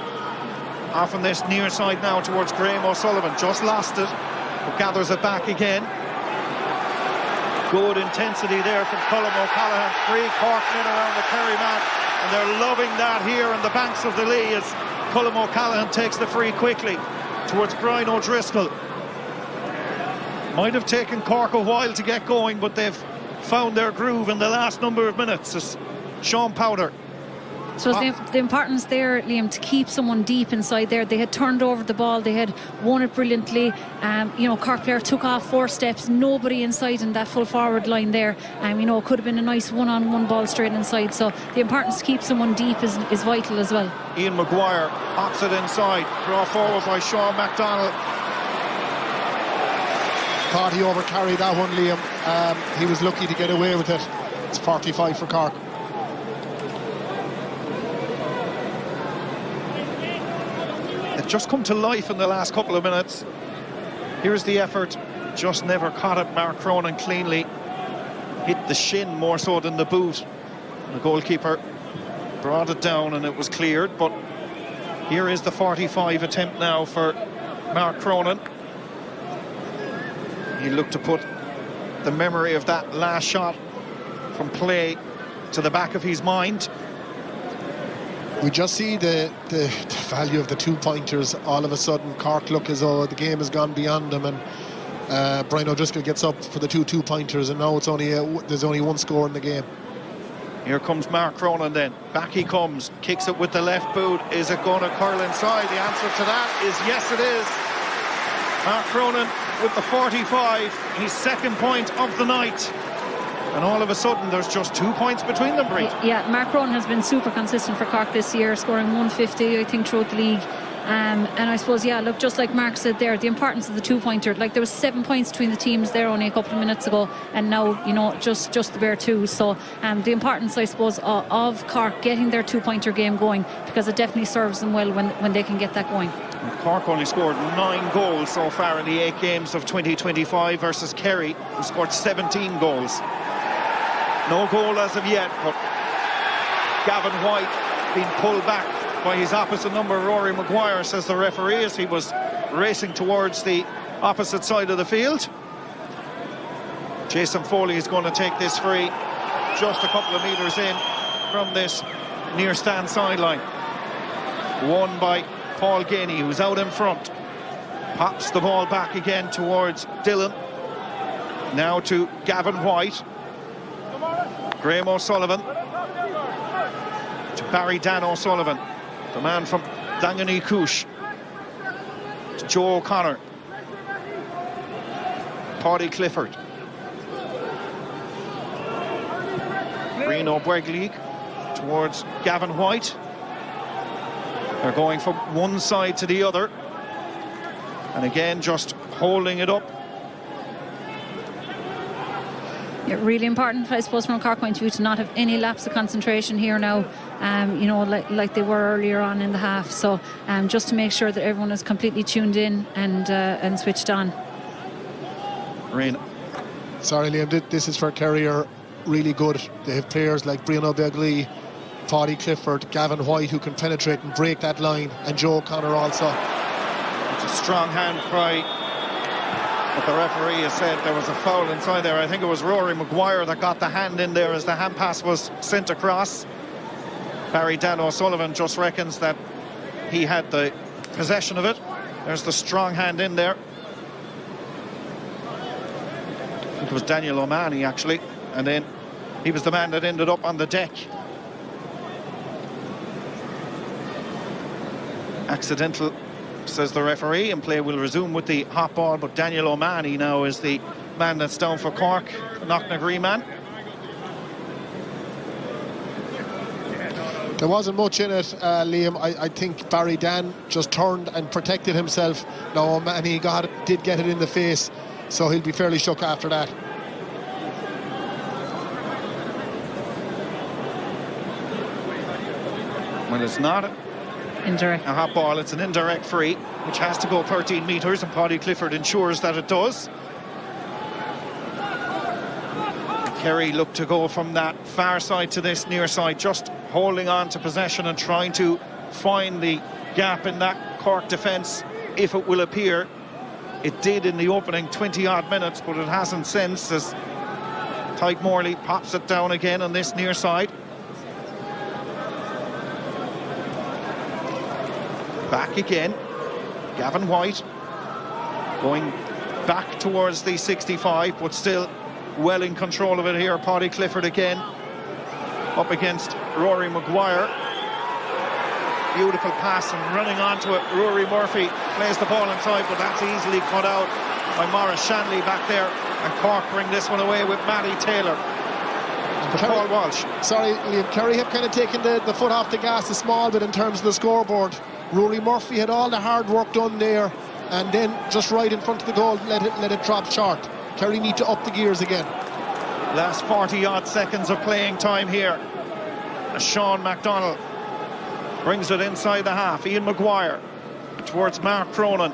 S2: off on this near side now towards Graham O'Sullivan. Just lost it, but gathers it back again. Good intensity there from Colm O'Callaghan. 3 Cork men around the Kerry man, and they're loving that here on the banks of the Lee as Colm O'Callaghan takes the free quickly towards Brian O'Driscoll. Might have taken Cork a while to get going, but they've found their groove in the last number of minutes. It's Sean Powder.
S1: So the importance there, Liam, to keep someone deep inside there. They had turned over the ball, they had won it brilliantly. Cork player took off 4 steps, nobody inside in that full forward line there. It could have been a nice one-on-one ball straight inside. So the importance to keep someone deep is vital as well.
S2: Ian Maguire pops it inside, brought forward by Sean MacDonald.
S3: Thought he overcarried that one, Liam. He was lucky to get away with it. It's 45 for Cork.
S2: They've just come to life in the last couple of minutes. Here's the effort. Just never caught it. Mark Cronin cleanly hit the shin more so than the boot. The goalkeeper brought it down and it was cleared. But here is the 45 attempt now for Mark Cronin. He looked to put the memory of that last shot from play to the back of his mind.
S3: We just see the value of the 2-pointers. All of a sudden, Cork look as though the game has gone beyond them, and Brian O'Driscoll gets up for the 2-pointers, and now it's there's only one score in the game.
S2: Here comes Mark Cronin then. Back he comes, kicks it with the left boot. Is it going to curl inside? The answer to that is yes, it is. Mark Cronin with the 45, his second point of the night. And all of a sudden, there's just 2 points between them, Brie.
S1: Yeah, Mark Cronin has been super consistent for Cork this year, scoring 150, I think, throughout the league. And I suppose, look, just like Mark said there, the importance of the 2-pointer. Like, there was 7 points between the teams there only a couple of minutes ago, and now, just the bare 2. So the importance, I suppose, of Cork getting their 2-pointer game going, because it definitely serves them well when they can get that going.
S2: Cork only scored 9 goals so far in the 8 games of 2025 versus Kerry, who scored 17 goals. No goal as of yet, but Gavin White being pulled back by his opposite number, Rory Maguire, says the referee, as he was racing towards the opposite side of the field. Jason Foley is going to take this free just a couple of metres in from this near stand sideline. Won by Paul Ganey, who's out in front. Pops the ball back again towards Dillon. Now to Gavin White. Graham O'Sullivan to Barry Dan O'Sullivan, the man from Dangany Coosh, to Joe O'Connor. Paddy Clifford. Reno Breglig towards Gavin White. They're going from one side to the other. And again, just holding it up.
S1: Yeah, really important, I suppose, from a Cork point of view, to not have any lapse of concentration here now, like they were earlier on in the half. So just to make sure that everyone is completely tuned in and switched on.
S2: Rain.
S3: Sorry, Liam, this is for Kerry, are really good. They have players like Brian O'Begley, Paddy Clifford, Gavin White, who can penetrate and break that line, and Joe O'Connor also.
S2: It's a strong hand cry. But the referee has said there was a foul inside there. I think it was Rory Maguire that got the hand in there as the hand pass was sent across. Barry Dan O'Sullivan just reckons that he had the possession of it. There's the strong hand in there. I think it was Daniel O'Mahony, actually. And then he was the man that ended up on the deck. Accidental, says the referee, and play will resume with the hot ball, but Daniel O'Mahony now is the man that's down for Cork, the Knocknagree man.
S3: There wasn't much in it, Liam. I think Barry Dan just turned and protected himself. Now O'Mahony did get it in the face, so he'll be fairly shook after that.
S2: Well, it's not
S1: Indirect.
S2: a hot ball, it's an indirect free, which has to go 13 metres, and Paddy Clifford ensures that it does. Kerry looked to go from that far side to this near side, just holding on to possession and trying to find the gap in that Cork defence, if it will appear. It did in the opening 20-odd minutes, but it hasn't since, as Tyke Morley pops it down again on this near side. Back again. Gavin White going back towards the 65, but still well in control of it here. Paddy Clifford again up against Rory Maguire. Beautiful pass and running onto it. Rory Murphy plays the ball inside, but that's easily cut out by Maurice Shanley back there, and Cork bring this one away with Matty Taylor. Paul Walsh.
S3: Sorry, Liam, Kerry have kind of taken the foot off the gas a small bit in terms of the scoreboard. Rory Murphy had all the hard work done there, and then just right in front of the goal let it drop short. Kerry need to up the gears again.
S2: Last 40 odd seconds of playing time here. Sean McDonald brings it inside the half. Ian Maguire towards Mark Cronin.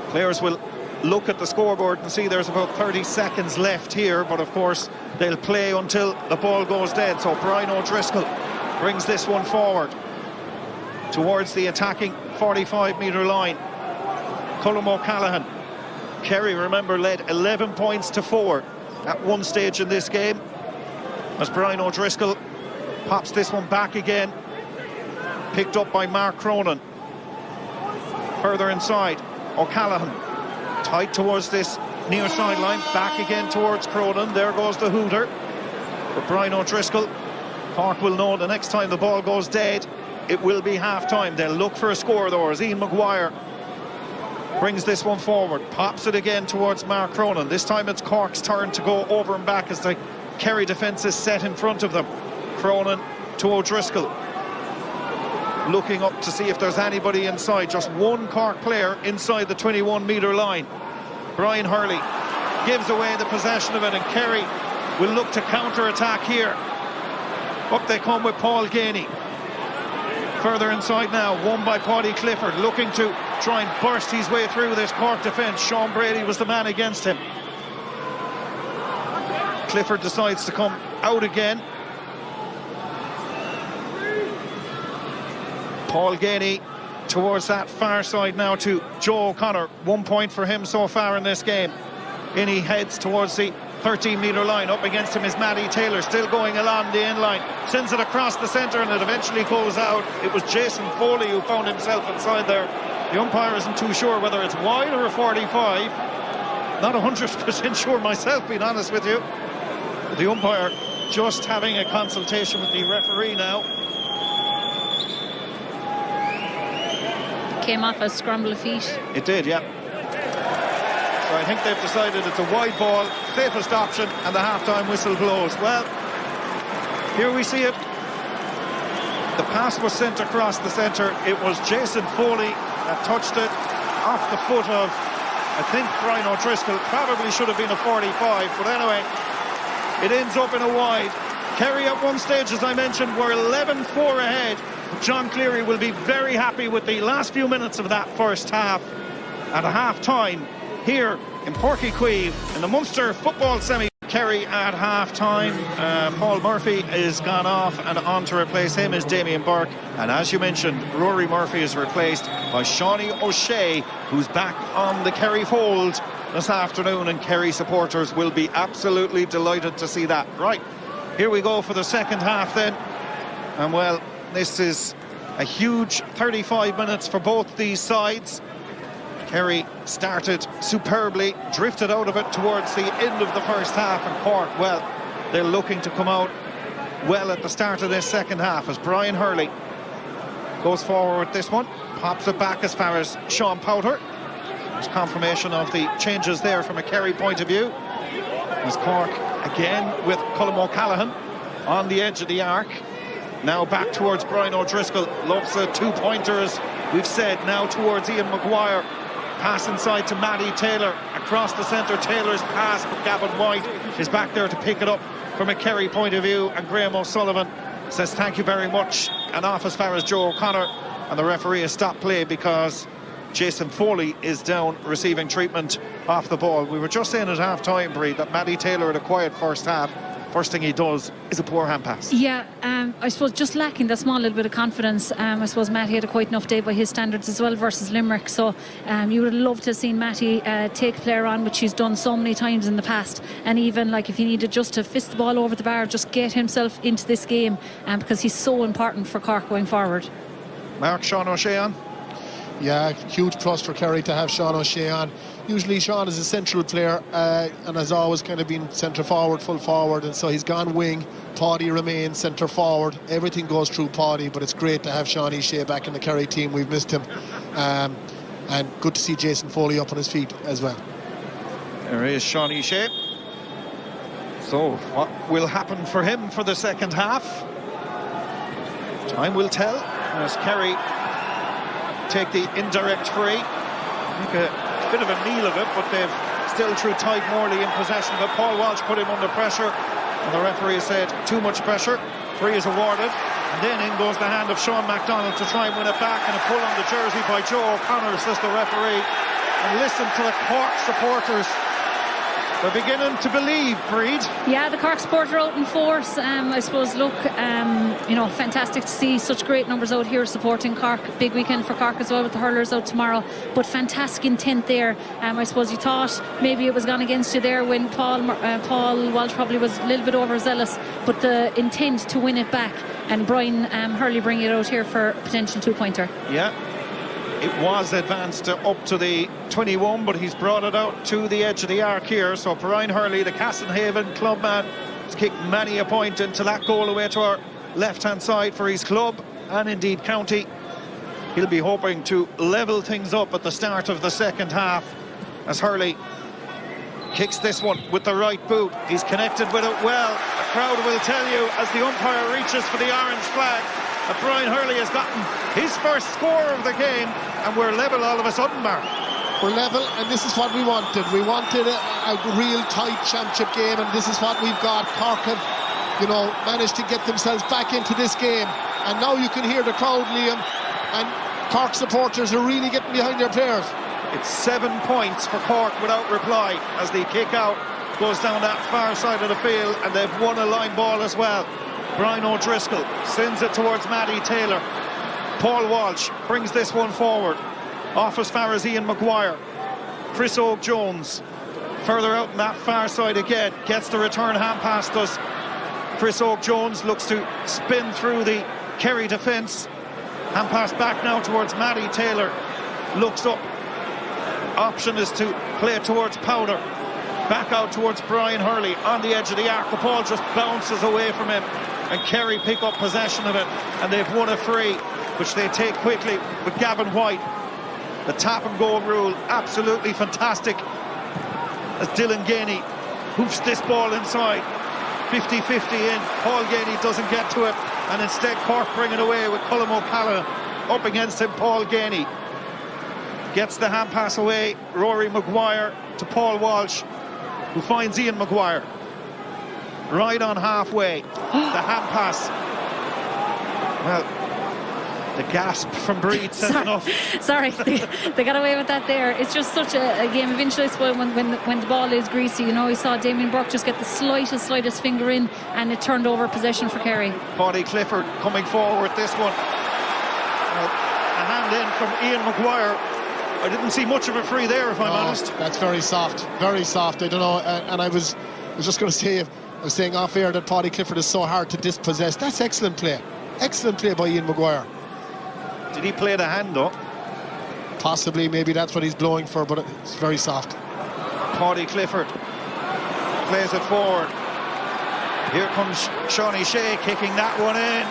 S2: Players will look at the scoreboard and see there's about 30 seconds left here, but of course they'll play until the ball goes dead. So Brian O'Driscoll brings this one forward towards the attacking 45-metre line. Colm O'Callaghan. Kerry, remember, led 11 points to 4 at one stage in this game, as Brian O'Driscoll pops this one back again, picked up by Mark Cronin. Further inside, O'Callaghan tight towards this near sideline, back again towards Cronin. There goes the hooter. But Brian O'Driscoll, Cork will know the next time the ball goes dead, it will be half-time. They'll look for a score though, as Ian Maguire brings this one forward, pops it again towards Mark Cronin. This time it's Cork's turn to go over and back as the Kerry defence is set in front of them. Cronin to O'Driscoll, looking up to see if there's anybody inside. Just one Cork player inside the 21-metre line. Brian Hurley gives away the possession of it, and Kerry will look to counter-attack here. Up they come with Paul Ganey. Further inside now, won by Paddy Clifford, looking to try and burst his way through this Cork defence. Sean Brady was the man against him. Clifford decides to come out again. Paul Ganey towards that far side now to Joe O'Connor. 1 point for him so far in this game. In he heads towards the 13-metre line. Up against him is Matty Taylor, still going along the end line. Sends it across the centre and it eventually goes out. It was Jason Foley who found himself inside there. The umpire isn't too sure whether it's wide or a 45. Not 100% sure myself, being honest with you. But the umpire just having a consultation with the referee now.
S1: Came off a scramble of feet.
S2: It did, yeah. So I think they've decided it's a wide ball, safest option, and the half-time whistle blows. Well, here we see it. The pass was sent across the centre. It was Jason Foley that touched it off the foot of, I think, Brian O'Driscoll. Probably should have been a 45, but anyway, it ends up in a wide. Kerry at one stage, as I mentioned, were 11-4 ahead. John Cleary will be very happy with the last few minutes of that first half. At a half-time here in Páirc Uí Chaoimh in the Munster football semi. Kerry at half-time. Paul Murphy is gone off, and on to replace him is Damien Burke. And as you mentioned, Rory Murphy is replaced by Shawnee O'Shea, who's back on the Kerry fold this afternoon, and Kerry supporters will be absolutely delighted to see that. Right, here we go for the second half then. And well, this is a huge 35 minutes for both these sides. Kerry started superbly, drifted out of it towards the end of the first half, and Cork, well, they're looking to come out well at the start of this second half as Brian Hurley goes forward with this one, pops it back as far as Sean Powter. There's confirmation of the changes there from a Kerry point of view. As Cork again with Colm O'Callaghan on the edge of the arc. Now back towards Brian O'Driscoll, loves a two-pointer, as we've said, now towards Ian Maguire. Pass inside to Matty Taylor, across the centre. Taylor's pass, but Gavin White is back there to pick it up from a Kerry point of view, and Graham O'Sullivan says thank you very much, and off as far as Joe O'Connor, and the referee has stopped play because Jason Foley is down receiving treatment off the ball. We were just saying at half-time, Brie, that Matty Taylor had a quiet first half. First thing he does is a poor hand pass. Yeah,
S1: I suppose just lacking that small little bit of confidence. I suppose Matty had a quite enough day by his standards as well versus Limerick. So you would have loved to have seen Matty take a player on, which he's done so many times in the past. And even like if he needed just to fist the ball over the bar, just get himself into this game, because he's so important for Cork going forward.
S2: Mark Sean O'Shea on.
S3: Yeah, huge plus for Kerry to have Sean O'Shea on. Usually Sean is a central player and has always kind of been centre forward, full forward, and so he's gone wing. Paddy remains centre forward. Everything goes through Paddy, but it's great to have Sean O'Shea back in the Kerry team. We've missed him. And good to see Jason Foley up on his feet as well.
S2: There is Sean O'Shea. So what will happen for him for the second half? Time will tell as Kerry take the indirect free. Make a bit of a meal of it, but they've still through Tide Morley in possession. But Paul Walsh put him under pressure, and the referee said too much pressure. Free is awarded, and then in goes the hand of Sean MacDonald to try and win it back, and a pull on the jersey by Joe O'Connor, says the referee. And listen to the Cork supporters. They're beginning to believe, Breed.
S1: Yeah, the Cork supporter out in force. I suppose, look, you know, fantastic to see such great numbers out here supporting Cork. Big weekend for Cork as well with the hurlers out tomorrow. But fantastic intent there. I suppose you thought maybe it was gone against you there when Paul Walsh probably was a little bit overzealous. But the intent to win it back, and Brian Hurley bringing it out here for a potential two-pointer. Yeah.
S2: It was advanced up to the 21, but he's brought it out to the edge of the arc here. So Brian Hurley, the Castlehaven clubman, has kicked many a point into that goal away to our left-hand side for his club and indeed county. He'll be hoping to level things up at the start of the second half as Hurley kicks this one with the right boot. He's connected with it well. The crowd will tell you as the umpire reaches for the orange flag that Brian Hurley has gotten his first score of the game, and we're level all of a sudden, Mark.
S3: We're level, and this is what we wanted. We wanted a real tight championship game, and this is what we've got. Cork have, you know, managed to get themselves back into this game, and now you can hear the crowd, Liam, and Cork supporters are really getting behind their players.
S2: It's 7 points for Cork without reply as the kick out goes down that far side of the field, and they've won a line ball as well. Brian O'Driscoll sends it towards Matty Taylor. Paul Walsh brings this one forward. Off as far as Ian Maguire. Chris Oak-Jones further out on that far side again. Gets the return hand pass, does Chris Oak-Jones. Looks to spin through the Kerry defence. Hand pass back now towards Matty Taylor. Looks up. Option is to play it towards Powder. Back out towards Brian Hurley on the edge of the arc. The ball just bounces away from him, and Kerry pick up possession of it, and they've won a free, which they take quickly with Gavin White. The tap and go rule, absolutely fantastic, as Dylan Ganey hoofs this ball inside. 50-50 in. Paul Ganey doesn't get to it, and instead Cork bring it away with Colm O'Callaghan up against him. Paul Ganey gets the hand pass away. Rory Maguire to Paul Walsh, who finds Ian Maguire right on halfway. The hand pass. Well, the gasp from Breed says enough.
S1: Sorry, they got away with that there. It's just such a game of interest when the ball is greasy. You know, we saw Damien Burke just get the slightest finger in, and it turned over possession for Kerry.
S2: Paddy Clifford coming forward this one. A hand in from Ian Maguire. I didn't see much of a free there, if I'm honest.
S3: That's very soft, very soft. I don't know, and I was just going to say, I was saying off air that Paddy Clifford is so hard to dispossess. That's excellent play by Ian Maguire.
S2: Did he play the hand though?
S3: Possibly, maybe that's what he's blowing for, but it's very soft.
S2: Paddy Clifford plays it forward. Here comes Sean O'Shea kicking that one in.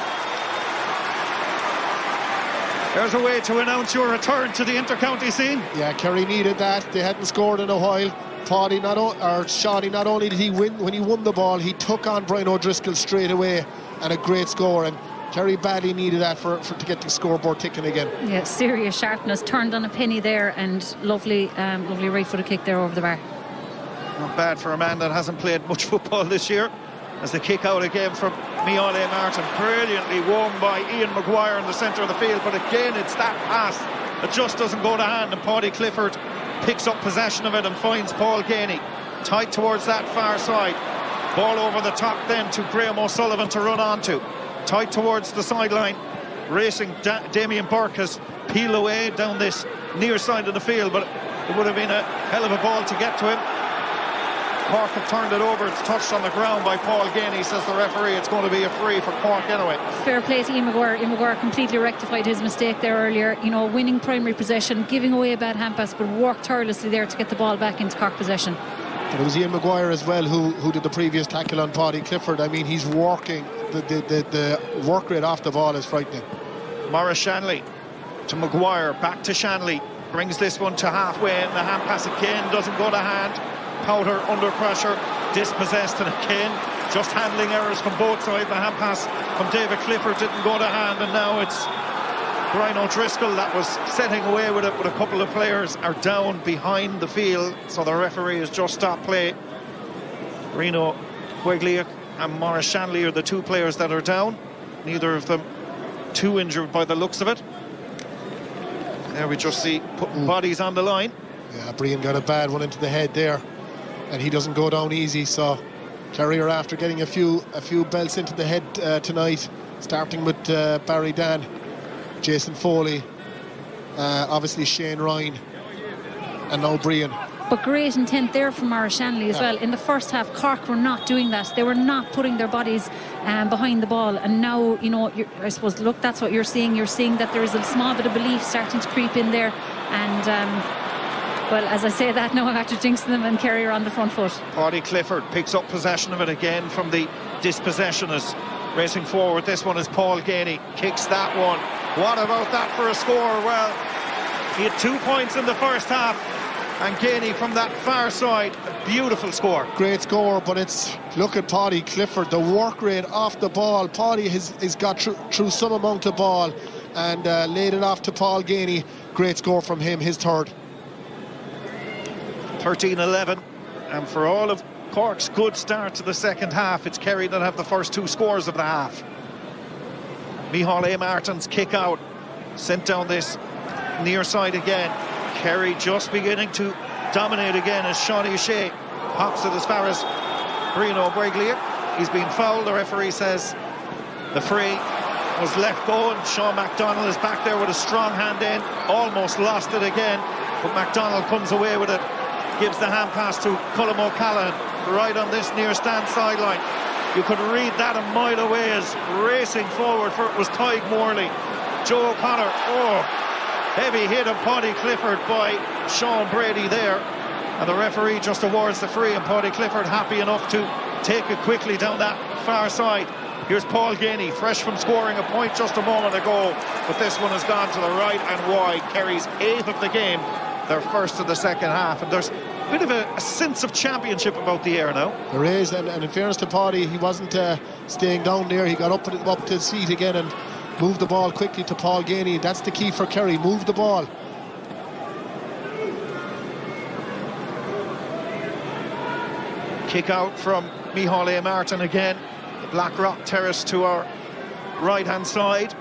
S2: There's a way to announce your return to the inter-county scene.
S3: Yeah, Kerry needed that. They hadn't scored in a while. Shawnee, not only did he win, when he won the ball, he took on Brian O'Driscoll straight away, and a great score. And Kerry badly needed that for to get the scoreboard ticking again.
S1: Yeah, serious sharpness, turned on a penny there, and lovely right-footed kick there over the bar.
S2: Not bad for a man that hasn't played much football this year. As the kick out again from Miole Martin, brilliantly won by Ian Maguire in the centre of the field, but again it's that pass that just doesn't go to hand, and Paddy Clifford picks up possession of it and finds Paul Ganey tight towards that far side. Ball over the top then to Graham O'Sullivan to run onto, tight towards the sideline. Racing Damien Burke has peeled away down this near side of the field, but it would have been a hell of a ball to get to him. Cork have turned it over. It's touched on the ground by Paul Ganey, says the referee. It's going to be a free for Cork anyway.
S1: Fair play to Ian Maguire. Ian Maguire completely rectified his mistake there earlier. You know, winning primary possession, giving away a bad hand pass, but worked tirelessly there to get the ball back into Cork possession.
S3: And it was Ian Maguire as well who did the previous tackle on Paddy Clifford. I mean, he's working. The work rate off the ball is frightening.
S2: Maurice Shanley to Maguire, back to Shanley. Brings this one to halfway, and the hand pass again doesn't go to hand. Powder under pressure, dispossessed, and again just handling errors from both sides. The hand pass from David Clifford didn't go to hand, and now it's Brian O'Driscoll that was setting away with it, but a couple of players are down behind the field, so the referee has just stopped play. Reno Wegliak and Maurice Shanley are the two players that are down, neither of them too injured by the looks of it. There we just see putting bodies on the line.
S3: Yeah, Brian got a bad one into the head there, and he doesn't go down easy, so Kerry are after getting a few belts into the head tonight, starting with Barry Dan, Jason Foley, obviously Shane Ryan, and now Brian.
S1: But great intent there from Maurice Shanley as well. In the first half, Cork were not doing that. They were not putting their bodies behind the ball. And now, you know, I suppose, look, that's what you're seeing. You're seeing that there is a small bit of belief starting to creep in there. And, well, as I say that, now I'm after jinxing them, and Kerry are on the front foot.
S2: Paddy Clifford picks up possession of it again from the dispossessionist. Racing forward, this one is Paul Ganey. Kicks that one. What about that for a score? Well, he had 2 points in the first half. And Ganey from that far side, a beautiful score.
S3: Great score, but it's, look at Paddy Clifford, the work rate off the ball. Paddy has got through some amount of ball and laid it off to Paul Ganey. Great score from him, his third.
S2: 13-11, and for all of Cork's good start to the second half, it's Kerry that have the first 2 scores of the half. Micheál A. Martin's kick out, sent down this near side again. Kerry just beginning to dominate again as Shawnee Shea pops it as far as Bruno Breglia. He's been fouled. The referee says the free was left go, and Sean MacDonald is back there with a strong hand in. Almost lost it again, but MacDonald comes away with it. Gives the hand pass to Colm O'Callaghan right on this near stand sideline. You could read that a mile away as racing forward for it was Tadhg Morley. Joe O'Connor, heavy hit of Paddy Clifford by Sean Brady there, and the referee just awards the free, and Paddy Clifford happy enough to take it quickly down that far side. Here's Paul Ganey, fresh from scoring a point just a moment ago, but this one has gone to the right and wide. Kerry's 8th of the game, their first of the second half, and there's a bit of a sense of championship about the air now.
S3: There is, and in fairness to Paddy, he wasn't staying down there. He got up to his feet again and moved the ball quickly to Paul Ganey. That's the key for Kerry, move the ball.
S2: Kick out from Micheál A. Martin again. The Blackrock Terrace to our right-hand side.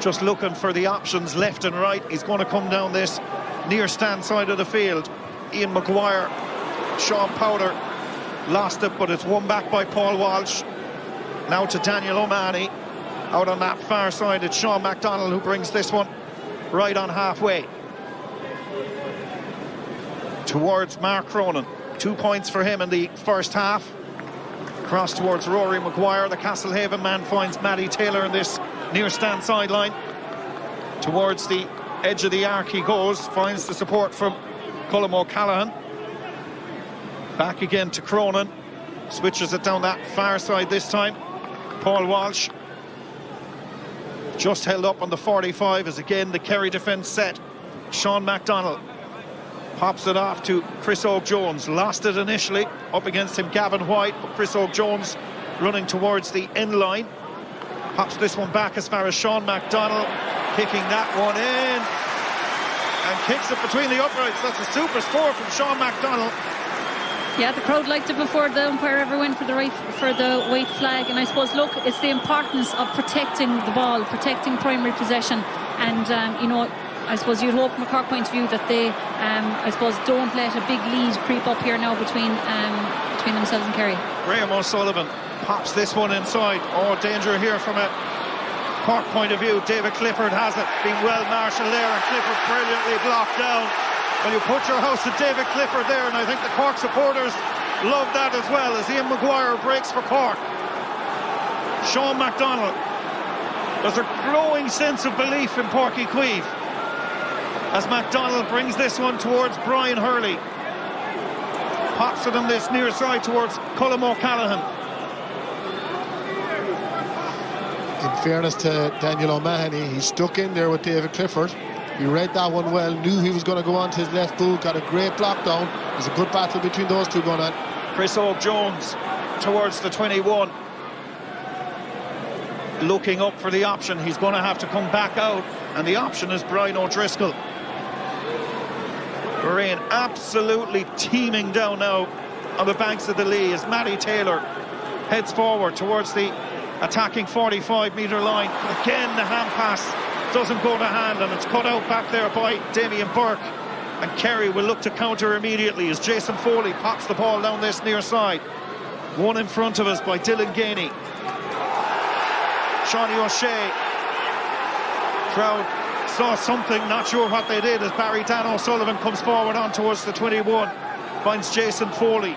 S2: Just looking for the options left and right. He's going to come down this near stand side of the field. Ian Maguire, Sean Powder lost it, but it's won back by Paul Walsh. Now to Daniel O'Mahony. Out on that far side, it's Sean MacDonald who brings this one right on halfway towards Mark Cronin. 2 points for him in the first half. Cross towards Rory Maguire. The Castlehaven man finds Matty Taylor in this near stand sideline. Towards the edge of the arc he goes, finds the support from Colm O'Callaghan. Back again to Cronin. Switches it down that far side this time. Paul Walsh. Just held up on the 45 as again the Kerry defence set. Sean MacDonald pops it off to Chris Oak-Jones. Lost it initially, up against him Gavin White, but Chris Oak-Jones running towards the end line. Pops this one back as far as Sean MacDonald, kicking that one in and kicks it between the uprights. That's a super score from Sean MacDonald.
S1: Yeah, the crowd liked it before the umpire ever went for the white flag, and I suppose, look, it's the importance of protecting the ball, protecting primary possession, and you know, I suppose you'd hope from a Cork point of view that they I suppose don't let a big lead creep up here now between themselves and Kerry.
S2: Graham O'Sullivan pops this one inside. Oh, danger here from a Cork point of view. David Clifford has it, being well marshalled there, and Clifford brilliantly blocked down. Well, you put your house at David Clifford there, and I think the Cork supporters love that as well, as Ian Maguire breaks for Cork. Sean MacDonald. There's a growing sense of belief in Páirc Uí Chaoimh as MacDonald brings this one towards Brian Hurley. Pops it on this near side towards Colm O'Callaghan.
S3: In fairness to Daniel O'Mahony, he stuck in there with David Clifford. He read that one well, knew he was going to go on to his left boot, got a great block down. There's a good battle between those two going on.
S2: Chris Oak-Jones towards the 21. Looking up for the option. He's going to have to come back out, and the option is Brian O'Driscoll. Rain absolutely teeming down now on the banks of the Lee as Matty Taylor heads forward towards the attacking 45-metre line. Again, the hand pass doesn't go to hand, and it's cut out back there by Damien Burke. And Kerry will look to counter immediately as Jason Foley pops the ball down this near side. One in front of us by Dylan Gainey. Shawnee O'Shea. Crowd saw something, not sure what they did, as Barry Dan O'Sullivan comes forward on towards the 21. Finds Jason Foley.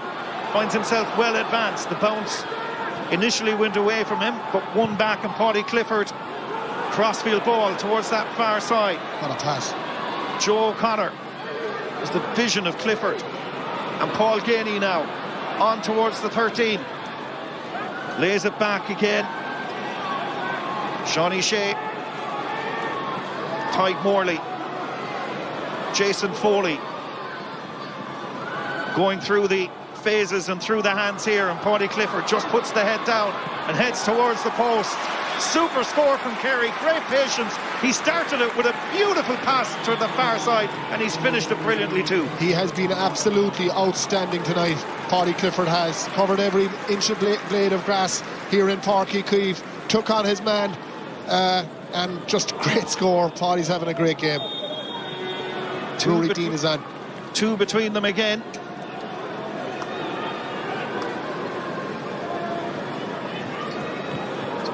S2: Finds himself well advanced. The bounce initially went away from him, but won back, and Páirc Clifford. Crossfield ball towards that far side.
S3: What a pass.
S2: Joe O'Connor is the vision of Clifford. And Paul Gainey now on towards the 13. Lays it back again. Shawnee Shea. Tyke Morley. Jason Foley. Going through the phases and through the hands here, and Páirc Clifford just puts the head down and heads towards the post. Super score from Kerry, great patience. He started it with a beautiful pass to the far side, and he's finished it brilliantly too.
S3: He has been absolutely outstanding tonight. Páirc Clifford has covered every inch of blade of grass here in Páirc Uí Chaoimh, took on his man, and just great score. Páirc's having a great game. Rory Dean is on.
S2: Two between them again.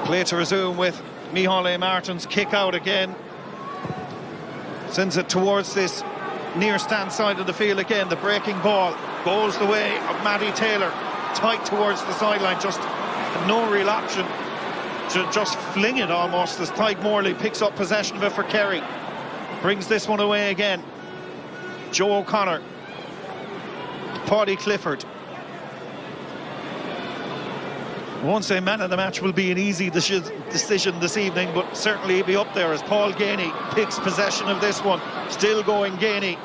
S2: Play to resume with Micheál Martin's kick out again. Sends it towards this near stand side of the field again. The breaking ball goes the way of Matty Taylor. Tight towards the sideline, just no real option to just fling it almost, as Tyke Morley picks up possession of it for Kerry. Brings this one away again. Joe O'Connor. Páirc Clifford. I won't say man of the match will be an easy decision this evening, but certainly he'll be up there as Paul Gainey picks possession of this one. Still going, Gainey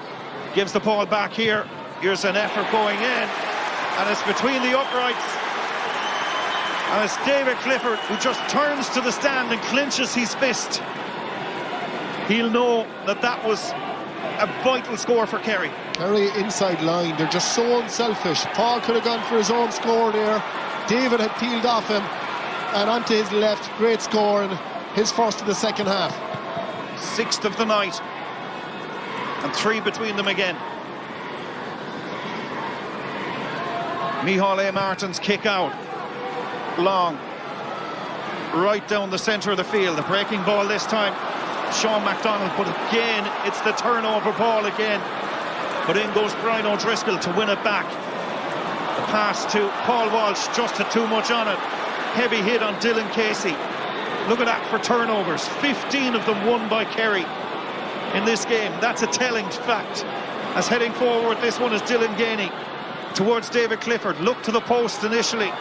S2: gives the ball back here. Here's an effort going in, and it's between the uprights. And it's David Clifford who just turns to the stand and clinches his fist. He'll know that that was a vital score for Kerry.
S3: Kerry inside line, they're just so unselfish. Paul could have gone for his own score there. David had peeled off him and onto his left. Great score, and his first of the second half.
S2: Sixth of the night, and three between them again. Micheál Martin's kick out. Long. Right down the centre of the field. The breaking ball this time, Sean MacDonald, but again, it's the turnover ball again. But in goes Brian O'Driscoll to win it back. The pass to Paul Walsh just had too much on it. Heavy hit on Dylan Casey. Look at that for turnovers. 15 of them won by Kerry in this game. That's a telling fact. As heading forward, this one is Dylan Gainey towards David Clifford. Look to the post initially.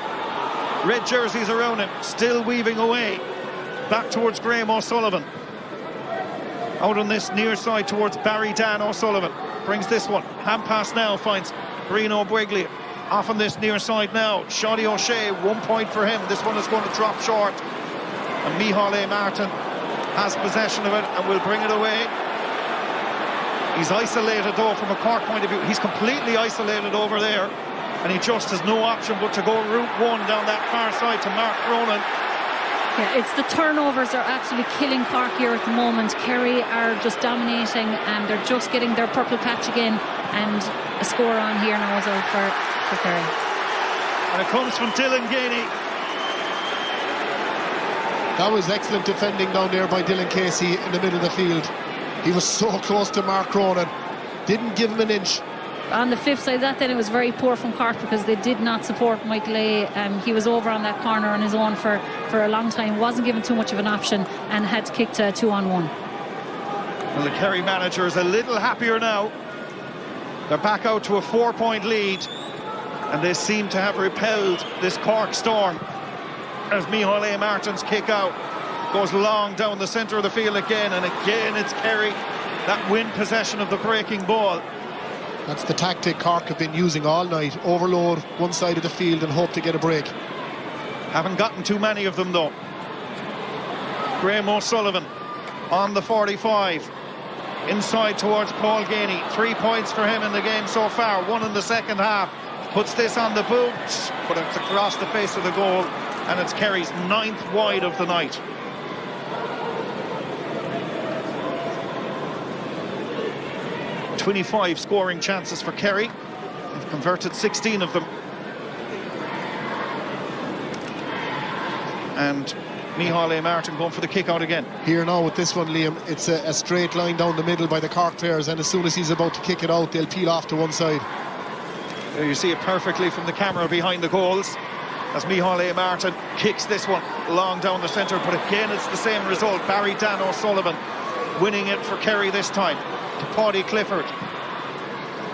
S2: Red jerseys around him, still weaving away. Back towards Graham O'Sullivan. Out on this near side towards Barry Dan O'Sullivan. Brings this one. Hand pass now finds Brino Breglia. Off on this near side now. Shawnee O'Shea, 1 point for him. This one is going to drop short. And Micheál Martin has possession of it and will bring it away. He's isolated though from a Cork point of view. He's completely isolated over there. And he just has no option but to go route one down that far side to Mark Cronin.
S1: Yeah, it's the turnovers are absolutely killing Cork here at the moment. Kerry are just dominating, and they're just getting their purple patch again, and a score on here now as well for Kerry.
S2: And it comes from Dylan Gainey.
S3: That was excellent defending down there by Dylan Casey in the middle of the field. He was so close to Mark Cronin. Didn't give him an inch.
S1: On the flip side of that, then, it was very poor from Cork because they did not support Michael A. He was over on that corner on his own for a long time, wasn't given too much of an option, and had to kick to 2-on-1.
S2: Well, the Kerry manager is a little happier now. They're back out to a 4-point lead, and they seem to have repelled this Cork storm as Micheál A. Martin's kick out goes long down the centre of the field again, and again it's Kerry that win possession of the breaking ball.
S3: That's the tactic Cork have been using all night. Overload one side of the field and hope to get a break.
S2: Haven't gotten too many of them though. Graham O'Sullivan on the 45. Inside towards Paul Ganey. 3 points for him in the game so far. 1 in the second half. Puts this on the boot, but it's across the face of the goal, and it's Kerry's 9th wide of the night. "25 scoring chances for Kerry. They've converted 16 of them. And Micheál A. Martin going for the kick out again.
S3: Here now with this one, Liam, it's a straight line down the middle by the Cork players, and as soon as he's about to kick it out, they'll peel off to one side.
S2: There you see it perfectly from the camera behind the goals as Micheál A. Martin kicks this one long down the centre, but again it's the same result. Barry Dan O'Sullivan winning it for Kerry this time to Paddy Clifford.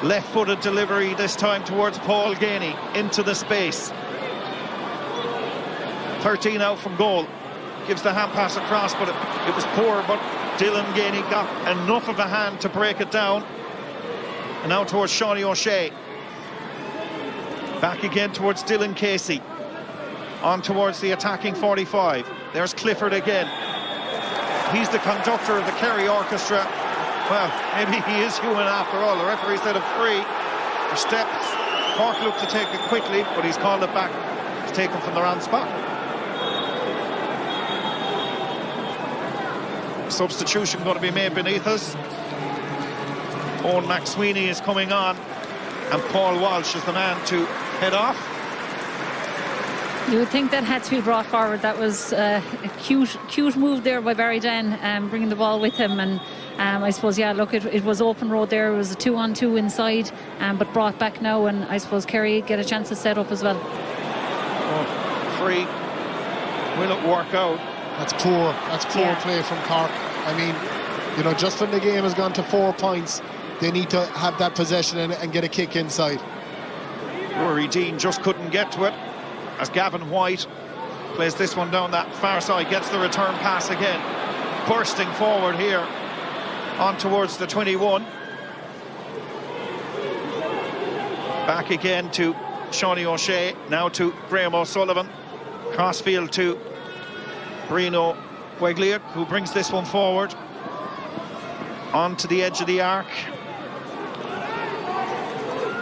S2: Left-footed delivery this time towards Paul Ganey into the space. 13 out from goal. Gives the hand pass across, but it was poor, but Dylan Ganey got enough of a hand to break it down. And now towards Shawnee O'Shea. Back again towards Dylan Casey. On towards the attacking 45. There's Clifford again. He's the conductor of the Kerry orchestra. Well, maybe he is human after all. The referee said a free for steps. Cork looked to take it quickly, but he's called it back. It's taken from the wrong spot. Substitution going to be made beneath us. Owen McSweeney is coming on, and Paul Walsh is the man to head off.
S1: You would think that had to be brought forward. That was a cute move there by Barry Dan, bringing the ball with him. And I suppose, yeah, look, it was open road there. It was a 2-on-2 inside, but brought back now. And I suppose Kerry get a chance to set up as well.
S2: Oh, free. Will it work out?
S3: That's poor. That's poor play from Cork. I mean, you know, just when the game has gone to 4 points, they need to have that possession and get a kick inside.
S2: Rory Dean just couldn't get to it as Gavin White plays this one down that far side, gets the return pass again, bursting forward here on towards the 21. Back again to Shawnee O'Shea, now to Graham O'Sullivan, crossfield to Bruno Guegliat, who brings this one forward onto the edge of the arc.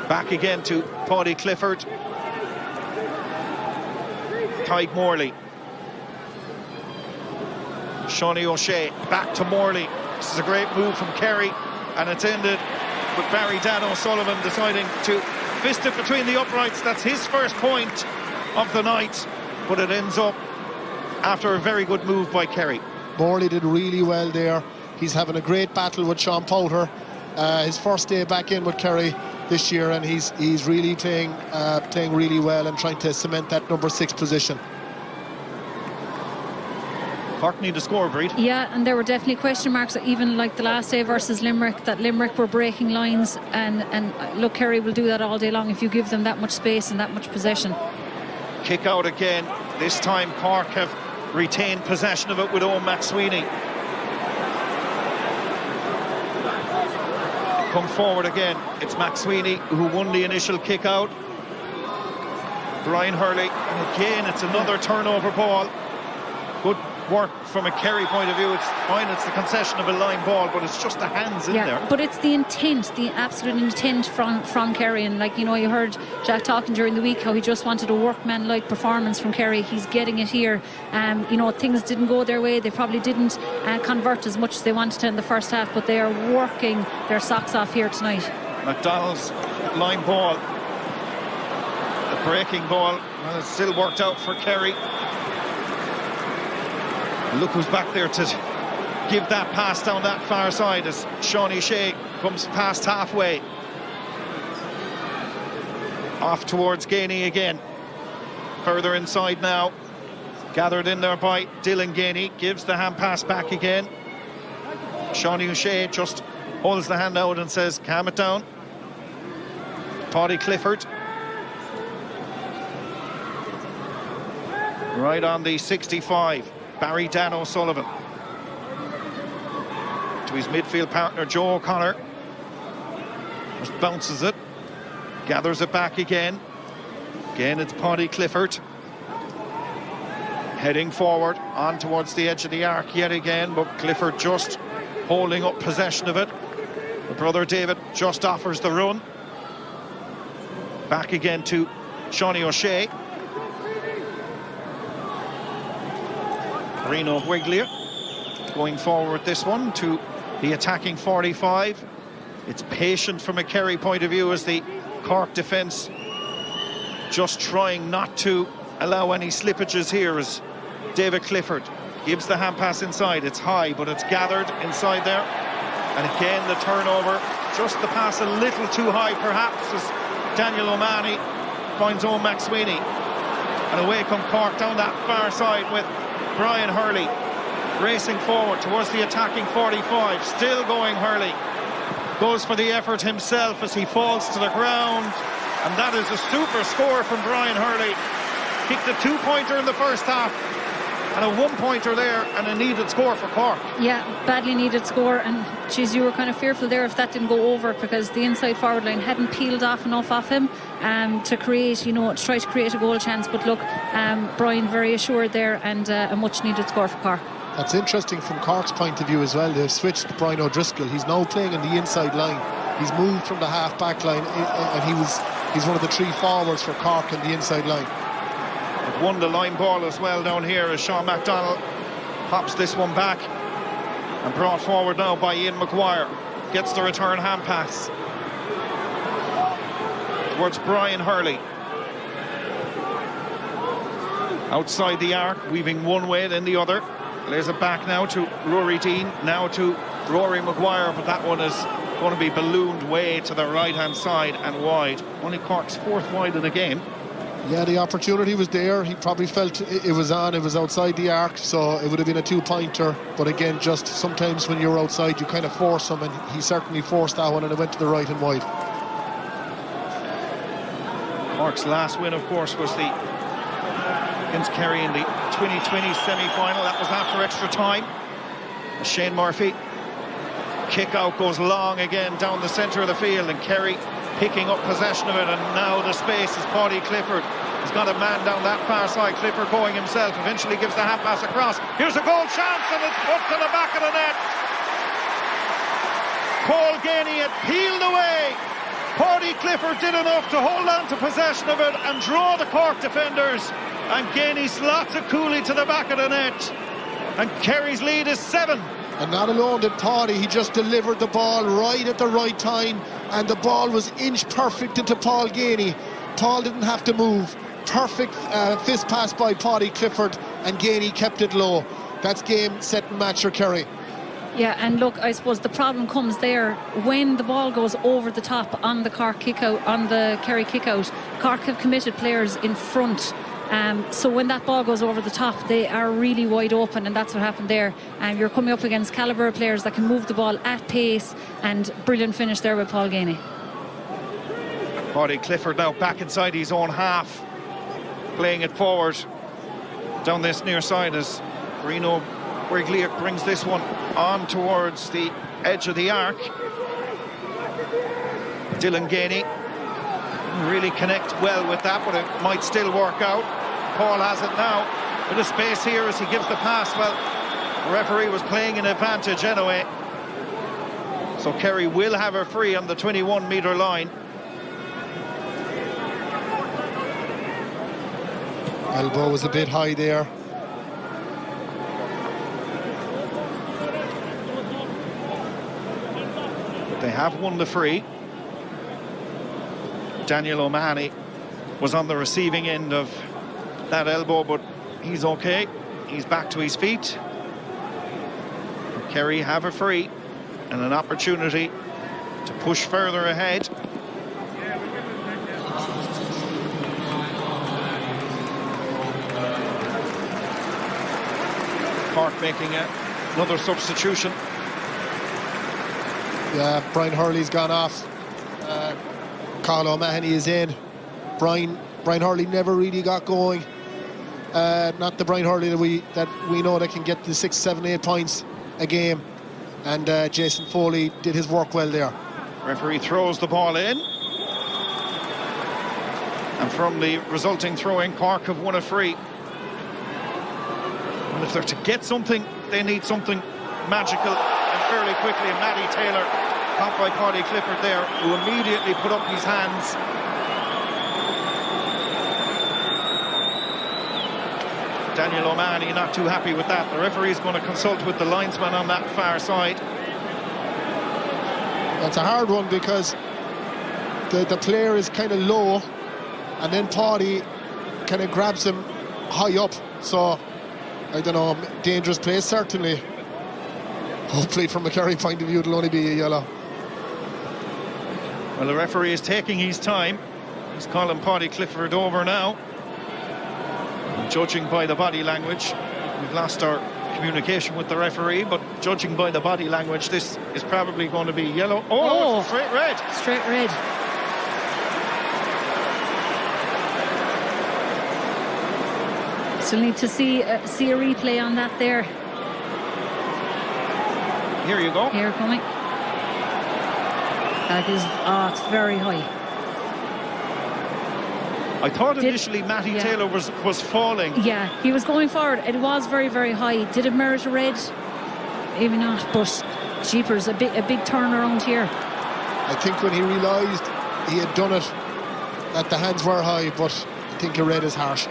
S2: Back again to Paddy Clifford. Tyke Morley. Shawnee O'Shea back to Morley. This is a great move from Kerry, and it's ended with Barry Dan O'Sullivan deciding to fist it between the uprights. That's his first point of the night, but it ends up after a very good move by Kerry.
S3: Morley did really well there. He's having a great battle with Sean Powter. His first day back in with Kerry this year, and he's really playing really well and trying to cement that number 6 position.
S2: Cork need to score, Breed.
S1: Yeah, and there were definitely question marks, even like the last day versus Limerick, that Limerick were breaking lines, and look, Kerry will do that all day long if you give them that much space and that much possession.
S2: Kick out again. This time Cork have retained possession of it with Owen McSweeney. Come forward again. It's McSweeney who won the initial kick out. Brian Hurley, and again it's another turnover ball. Good work from a Kerry point of view. It's fine, it's the concession of a line ball, but it's just the hands in there.
S1: But it's the intent, the absolute intent from Kerry. And like, you know, you heard Jack talking during the week how he just wanted a workman-like performance from Kerry. He's getting it here. You know, things didn't go their way. They probably didn't convert as much as they wanted to in the first half, but they are working their socks off here tonight.
S2: McDonald's line ball, the breaking ball, and it still worked out for Kerry. Look who's back there to give that pass down that far side as Shawnee O'Shea comes past halfway. Off towards Gainey again. Further inside now. Gathered in there by Dylan Gainey. Gives the hand pass back again. Sean O'Shea just holds the hand out and says, calm it down. Paddy Clifford. Right on the 65. Barry Dan O'Sullivan. To his midfield partner, Joe O'Connor. Just bounces it. Gathers it back again. Again, it's Paddy Clifford. Heading forward, on towards the edge of the arc yet again, but Clifford just holding up possession of it. The brother David just offers the run. Back again to Shawnee O'Shea. Reno Wiglia going forward this one to the attacking 45. It's patient from a Kerry point of view as the Cork defence just trying not to allow any slippages here as David Clifford gives the hand pass inside. It's high, but it's gathered inside there. And again, the turnover, just the pass a little too high perhaps as Daniel O'Mahony finds Owen McSweeney. And away come Cork down that far side with Brian Hurley racing forward towards the attacking 45. Still going Hurley. Goes for the effort himself as he falls to the ground. And that is a super score from Brian Hurley. Kicked a 2-pointer in the first half and a 1-pointer there, and a needed score for Cork.
S1: Yeah, badly needed score, and geez, you were kind of fearful there if that didn't go over, because the inside forward line hadn't peeled off enough off him to create, you know, to try to create a goal chance. But look, Brian very assured there, and a much needed score for Cork.
S3: That's interesting from Cork's point of view as well. They've switched to Brian O'Driscoll. He's now playing in the inside line. He's moved from the half-back line, and he's one of the three forwards for Cork in the inside line.
S2: They've won the line ball as well down here as Sean MacDonald pops this one back and brought forward now by Ian Maguire. Gets the return hand pass towards Brian Hurley. Outside the arc, weaving one way then the other. Lays it back now to Rory Dean, now to Rory Maguire, but that one is going to be ballooned way to the right-hand side and wide. Only Cork's fourth wide of the game.
S3: Yeah, the opportunity was there. He probably felt it was on, it was outside the arc, so it would have been a 2-pointer. But again, just sometimes when you're outside, you kind of force him, and he certainly forced that one, and it went to the right and wide.
S2: Cork's last win, of course, was against Kerry in the 2020 semi-final. That was after extra time. Shane Murphy. Kick out goes long again down the centre of the field, and Kerry picking up possession of it, and now the space is Paddy Clifford. He's got a man down that far side. Clifford going himself, eventually gives the hand pass across. Here's a goal chance, and it's put to the back of the net. Paul Gainey had peeled away. Paddy Clifford did enough to hold on to possession of it and draw the Cork defenders, and Gainey slots it coolly to the back of the net, and Kerry's lead is 7.
S3: And not alone did Paddy, he just delivered the ball right at the right time, and the ball was inch perfect into Paul Gainey. Paul didn't have to move. Perfect fist pass by Paddy Clifford, and Gainey kept it low. That's game, set and match for Kerry.
S1: Yeah, and look, I suppose the problem comes there when the ball goes over the top on the Cork kick out, on the Kerry kick out. Cork have committed players in front. So when that ball goes over the top, they are really wide open, and that's what happened there. You're coming up against calibre players that can move the ball at pace, and brilliant finish there with Paul Gainey.
S2: Paddy Clifford now back inside his own half, playing it forward down this near side as Reno Wiglia brings this one on towards the edge of the arc. Dylan Gainey really connect well with that, but it might still work out. Paul has it now. Bit of space here as he gives the pass. Well, the referee was playing an advantage anyway. So Kerry will have a free on the 21-metre line.
S3: Elbow was a bit high there.
S2: They have won the free. Daniel O'Mahony was on the receiving end of that elbow, but he's okay. He's back to his feet. Kerry have a free and an opportunity to push further ahead. Cork making another substitution.
S3: Yeah, Brian Hurley's gone off. Carl O'Mahony is in. Brian Hurley never really got going. Not the Brian Hurley that we know that can get the 6, 7, 8 points a game. And Jason Foley did his work well there.
S2: Referee throws the ball in. And from the resulting throw-in, Cork have won a free. And if they're to get something, they need something magical and fairly quickly. And Matty Taylor, caught by Paddy Clifford there, who immediately put up his hands. Daniel O'Mahony not too happy with that. The referee's going to consult with the linesman on that far side.
S3: That's a hard one because the player is kind of low, and then Paddy kind of grabs him high up. So, I don't know, dangerous place certainly. Hopefully from a Kerry point of view it'll only be a yellow.
S2: Well, the referee is taking his time. He's calling Paddy Clifford over now. Judging by the body language, we've lost our communication with the referee, but judging by the body language, this is probably going to be yellow. Oh, straight red.
S1: Straight red. Still need to see a replay on that there.
S2: Here you go.
S1: Here coming. That is, it's very high.
S2: I thought initially Matty Taylor was falling.
S1: Yeah, he was going forward. It was very, very high. Did it merit a red? Maybe not, but jeepers, a big turnaround here.
S3: I think when he realised he had done it, that the hands were high, but I think a red is harsh.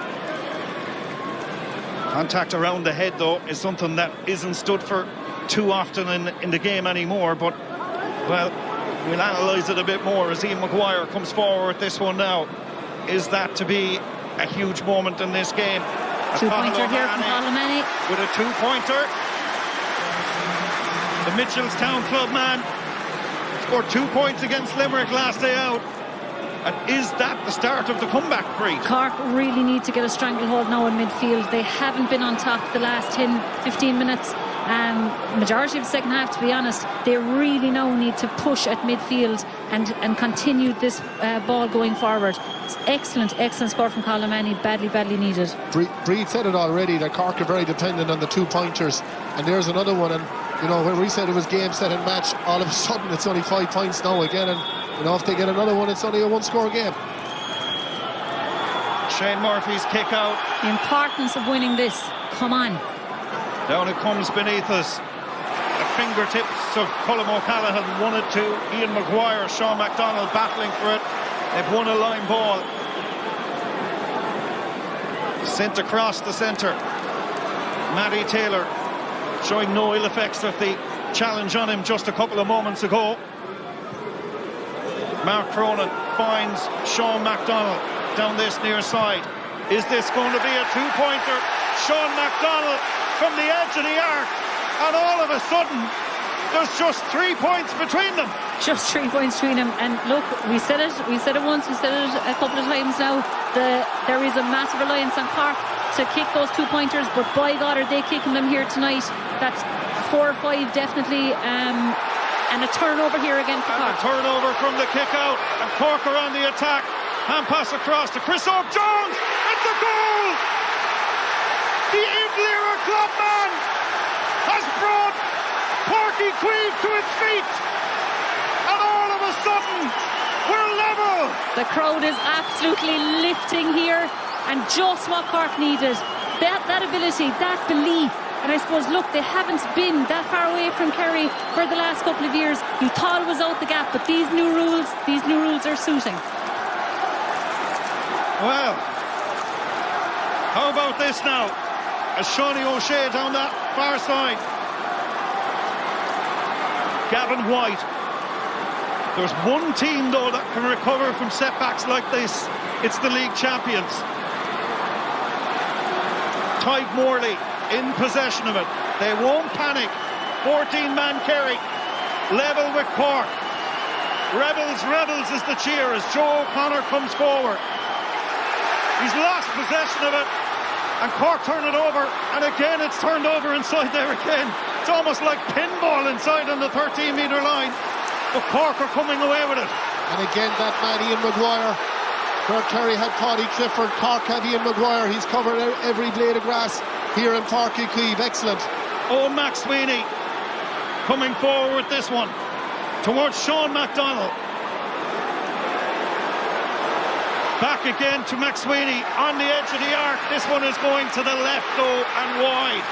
S2: Contact around the head, though, is something that isn't stood for too often in the game anymore, but, well, we'll analyse it a bit more as Ian Maguire comes forward with this one now. Is that to be a huge moment in this game?
S1: Two-pointer here from O'Mahony.
S2: With a two-pointer. The Mitchellstown club man scored 2 points against Limerick last day out. And is that the start of the comeback, Preet?
S1: Cork really need to get a stranglehold now in midfield. They haven't been on top the last 10-15 minutes. Majority of the second half, to be honest. They really now need to push at midfield and continue this ball going forward. It's excellent score from Colin Manny. Badly needed.
S3: Breed said it already that Cork are very dependent on the two-pointers, and there's another one. And you know, when we said it was game, set and match, all of a sudden it's only 5 points now again, and you know, if they get another one, it's only a one-score game.
S2: Shane Murphy's kick out.
S1: The importance of winning this. Come on.
S2: Down it comes beneath us. The fingertips of Colm O'Callaghan won it to Ian Maguire. Sean MacDonald battling for it. They've won a line ball. Sent across the centre. Matty Taylor showing no ill effects of the challenge on him just a couple of moments ago. Mark Cronin finds Sean MacDonald down this near side. Is this going to be a two-pointer? Sean MacDonald from the edge of the arc, and all of a sudden there's just 3 points between them.
S1: Just 3 points between them. And look, we said it once, we said it a couple of times now. There is a massive reliance on Cork to kick those 2 pointers, but by God are they kicking them here tonight. That's 4 or 5 definitely, and a turnover here again for Cork.
S2: A turnover from the kick out, and Cork are on the attack. Hand pass across to Chris O'Jones. It's a goal! The Inglera clubman has brought Páirc Queeve to its feet, and all of a sudden we're level.
S1: The crowd is absolutely lifting here, and just what Cork needed. That ability, that belief. And I suppose, look, they haven't been that far away from Kerry for the last couple of years. You thought it was out the gap, but these new rules are suiting.
S2: Well, how about this now? As Shawnee O'Shea down that far side. Gavin White. There's one team, though, that can recover from setbacks like this. It's the league champions. Tadhg Morley in possession of it. They won't panic. 14-man Kerry, level with Cork. Rebels, rebels is the cheer as Joe O'Connor comes forward. He's lost possession of it, and Cork turn it over, and again it's turned over inside there again. It's almost like pinball inside on the 13-metre line, but Cork are coming away with it.
S3: And again, that man Ian Maguire, where Kerry had Paddy Clifford, Cork have Ian Maguire. He's covered every blade of grass here in Páirc Uí Chaoimh. Excellent.
S2: Oh, Max Sweeney coming forward with this one towards Sean McDonald. Back again to Max Sweeney on the edge of the arc. This one is going to the left though and wide.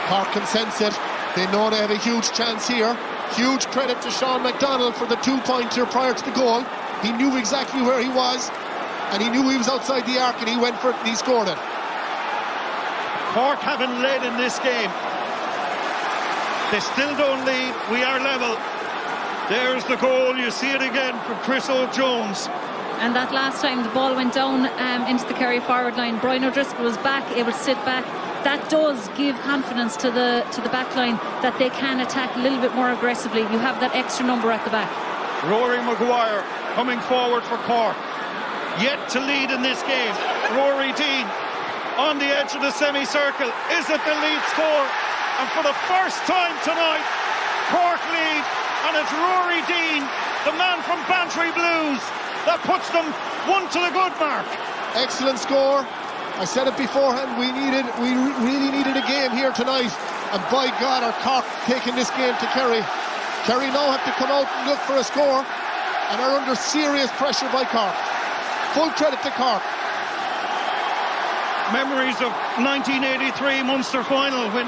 S3: Cork can sense it. They know they have a huge chance here. Huge credit to Sean McDonald for the 2-pointer prior to the goal. He knew exactly where he was, and he knew he was outside the arc, and he went for it and he scored it.
S2: Cork haven't led in this game. They still don't lead. We are level. There's the goal. You see it again from Chris O'Jones.
S1: And that last time the ball went down into the Kerry forward line, Brian O'Driscoll was back, able to sit back. That does give confidence to the back line that they can attack a little bit more aggressively. You have that extra number at the back.
S2: Rory Maguire coming forward for Cork. Yet to lead in this game. Rory Deane on the edge of the semicircle. Is it the lead score? And for the first time tonight, Cork lead. And it's Rory Deane, the man from Bantry Blues, that puts them one to the good mark.
S3: Excellent score. I said it beforehand, we really needed a game here tonight, and by God are Cork taking this game to Kerry. Kerry now have to come out and look for a score and are under serious pressure by Cork. Full credit to Cork.
S2: Memories of 1983 Munster final when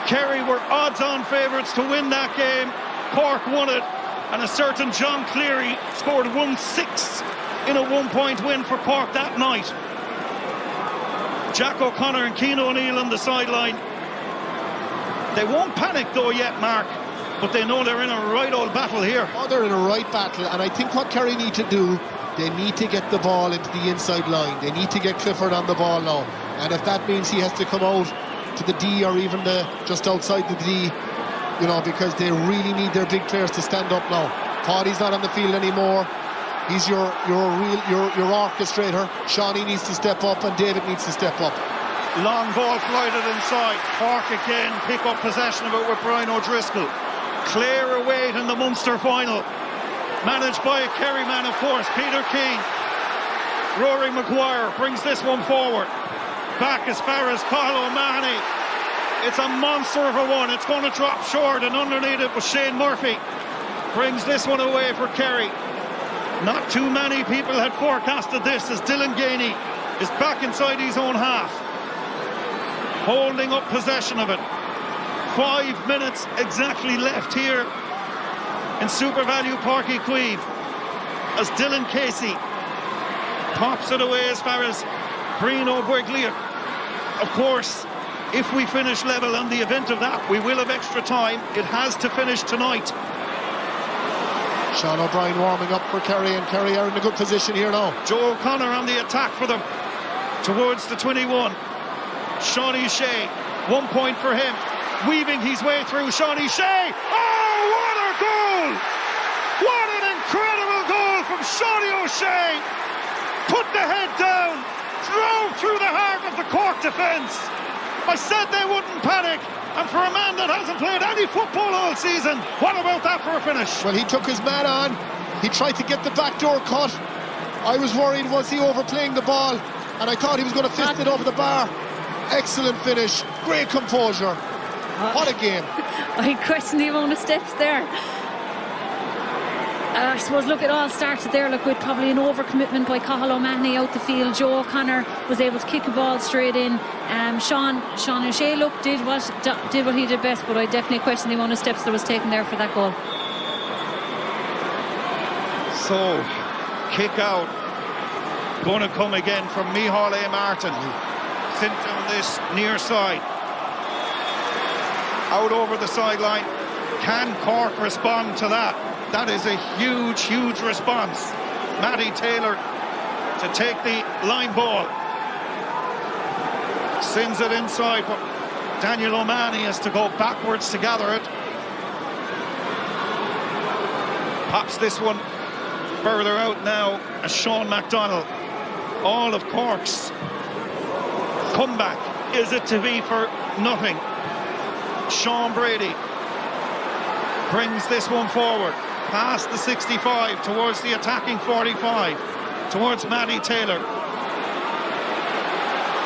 S2: Kerry were odds-on favourites to win that game. Cork won it, and a certain John Cleary scored 1-6 in a 1-point win for Cork that night. Jack O'Connor and Cian O'Neill on the sideline. They won't panic though yet, Mark, but they know they're in a right old battle here.
S3: Oh, they're in a right battle, and I think what Kerry need to do, they need to get the ball into the inside line. They need to get Clifford on the ball now, and if that means he has to come out to the D or even just outside the D, you know, because they really need their big players to stand up now. Paddy's not on the field anymore. He's your orchestrator. Shawnee needs to step up, and David needs to step up.
S2: Long ball flighted inside. Cork again pick up possession of it with Brian O'Driscoll. Clare await in the Munster final, managed by a Kerry man, of course, Peter Keane. Rory Maguire brings this one forward. Back as far as Cathal O'Mahony. It's a monster of a one. It's going to drop short, and underneath it was Shane Murphy. Brings this one away for Kerry. Not too many people had forecasted this as Dylan Gainey is back inside his own half, holding up possession of it. 5 minutes exactly left here in Super Value Páirc Uí Chaoimh as Dylan Casey pops it away as far as Breen O'Buiglia. Of course, if we finish level on the event of that, we will have extra time. It has to finish tonight.
S3: Sean O'Brien warming up for Kerry, and Kerry are in a good position here now.
S2: Joe O'Connor on the attack for them towards the 21. Shawnee Shea, 1 point for him, weaving his way through. Shawnee Shea, oh, what a goal! What an incredible goal from Shawnee O'Shea. Put the head down, drove through the heart of the Cork defence. I said they wouldn't panic, and for a man that hasn't played any football all season, what about that for a finish?
S3: Well, he took his man on, he tried to get the back door cut. I was worried, was he overplaying the ball, and I thought he was going to fist it over the bar. Excellent finish, great composure. What a game.
S1: I question the amount of steps there. I suppose, look, it all started there, with probably an overcommitment by Cathal O'Mahony out the field. Joe O'Connor was able to kick a ball straight in. Sean O'Shea, did what he did best, but I definitely question the amount of steps that was taken there for that goal.
S2: So, kick out, going to come again from Micheál A. Martin, sent down this near side. Out over the sideline. Can Cork respond to that? That is a huge, huge response. Matty Taylor to take the line ball. Sends it inside, but Daniel O'Mahony has to go backwards to gather it. Pops this one further out now as Sean MacDonald. All of Cork's comeback, is it to be for nothing? Sean Brady brings this one forward past the 65 towards the attacking 45, towards Matty Taylor.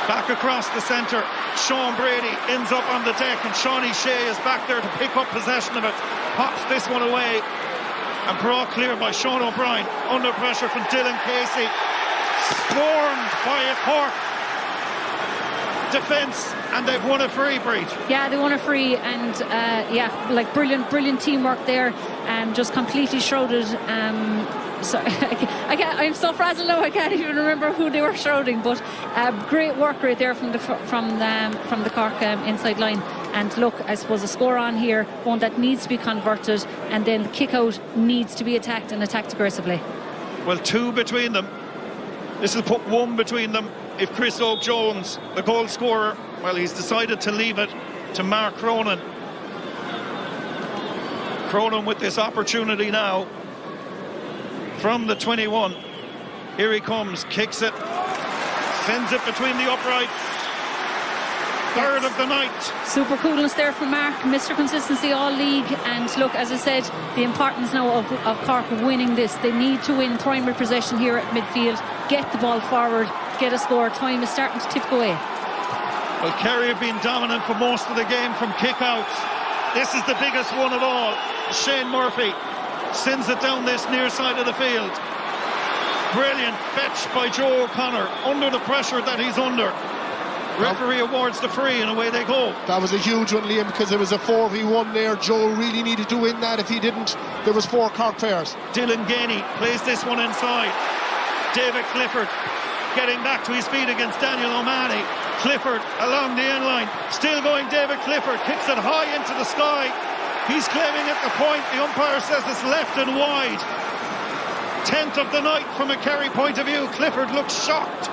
S2: Back across the centre, Sean Brady ends up on the deck, and Shawnee Shea is back there to pick up possession of it. Pops this one away and brought clear by Sean O'Brien. Under pressure from Dylan Casey. Swarmed by a Cork defence, and they've won a free, Breach.
S1: Yeah, they won a free, and yeah, like brilliant teamwork there, just completely shrouded. Sorry, I'm so frazzled now I can't even remember who they were shrouding, but great work right there from the Cork inside line. And look, I suppose a score on here, one that needs to be converted, and then the kick out needs to be attacked, and attacked aggressively.
S2: Well, 2 between them. This will put 1 between them. If Chris Oak-Jones, the goal scorer, well, he's decided to leave it to Mark Cronin. Cronin with this opportunity now from the 21. Here he comes, kicks it, sends it between the uprights. Third of the night.
S1: Super coolness there from Mark, Mr. Consistency all league. And look, as I said, the importance now of Cork winning this. They need to win primary possession here at midfield, get the ball forward, get a score. Time is starting to tip away.
S2: Well, Kerry have been dominant for most of the game from kick-outs. This is the biggest one of all. Shane Murphy sends it down this near side of the field. Brilliant fetch by Joe O'Connor under the pressure that he's under. Referee awards the free, and away they go.
S3: That was a huge one, Liam, because it was a 4v1 there. Joe really needed to win that. If he didn't, there was 4 Cork players.
S2: Dylan Gainey plays this one inside. David Clifford getting back to his feet against Daniel O'Mahony. Clifford along the end line, still going. David Clifford kicks it high into the sky. He's claiming at the point. The umpire says it's left and wide. 10th of the night from a Kerry point of view. Clifford looks shocked.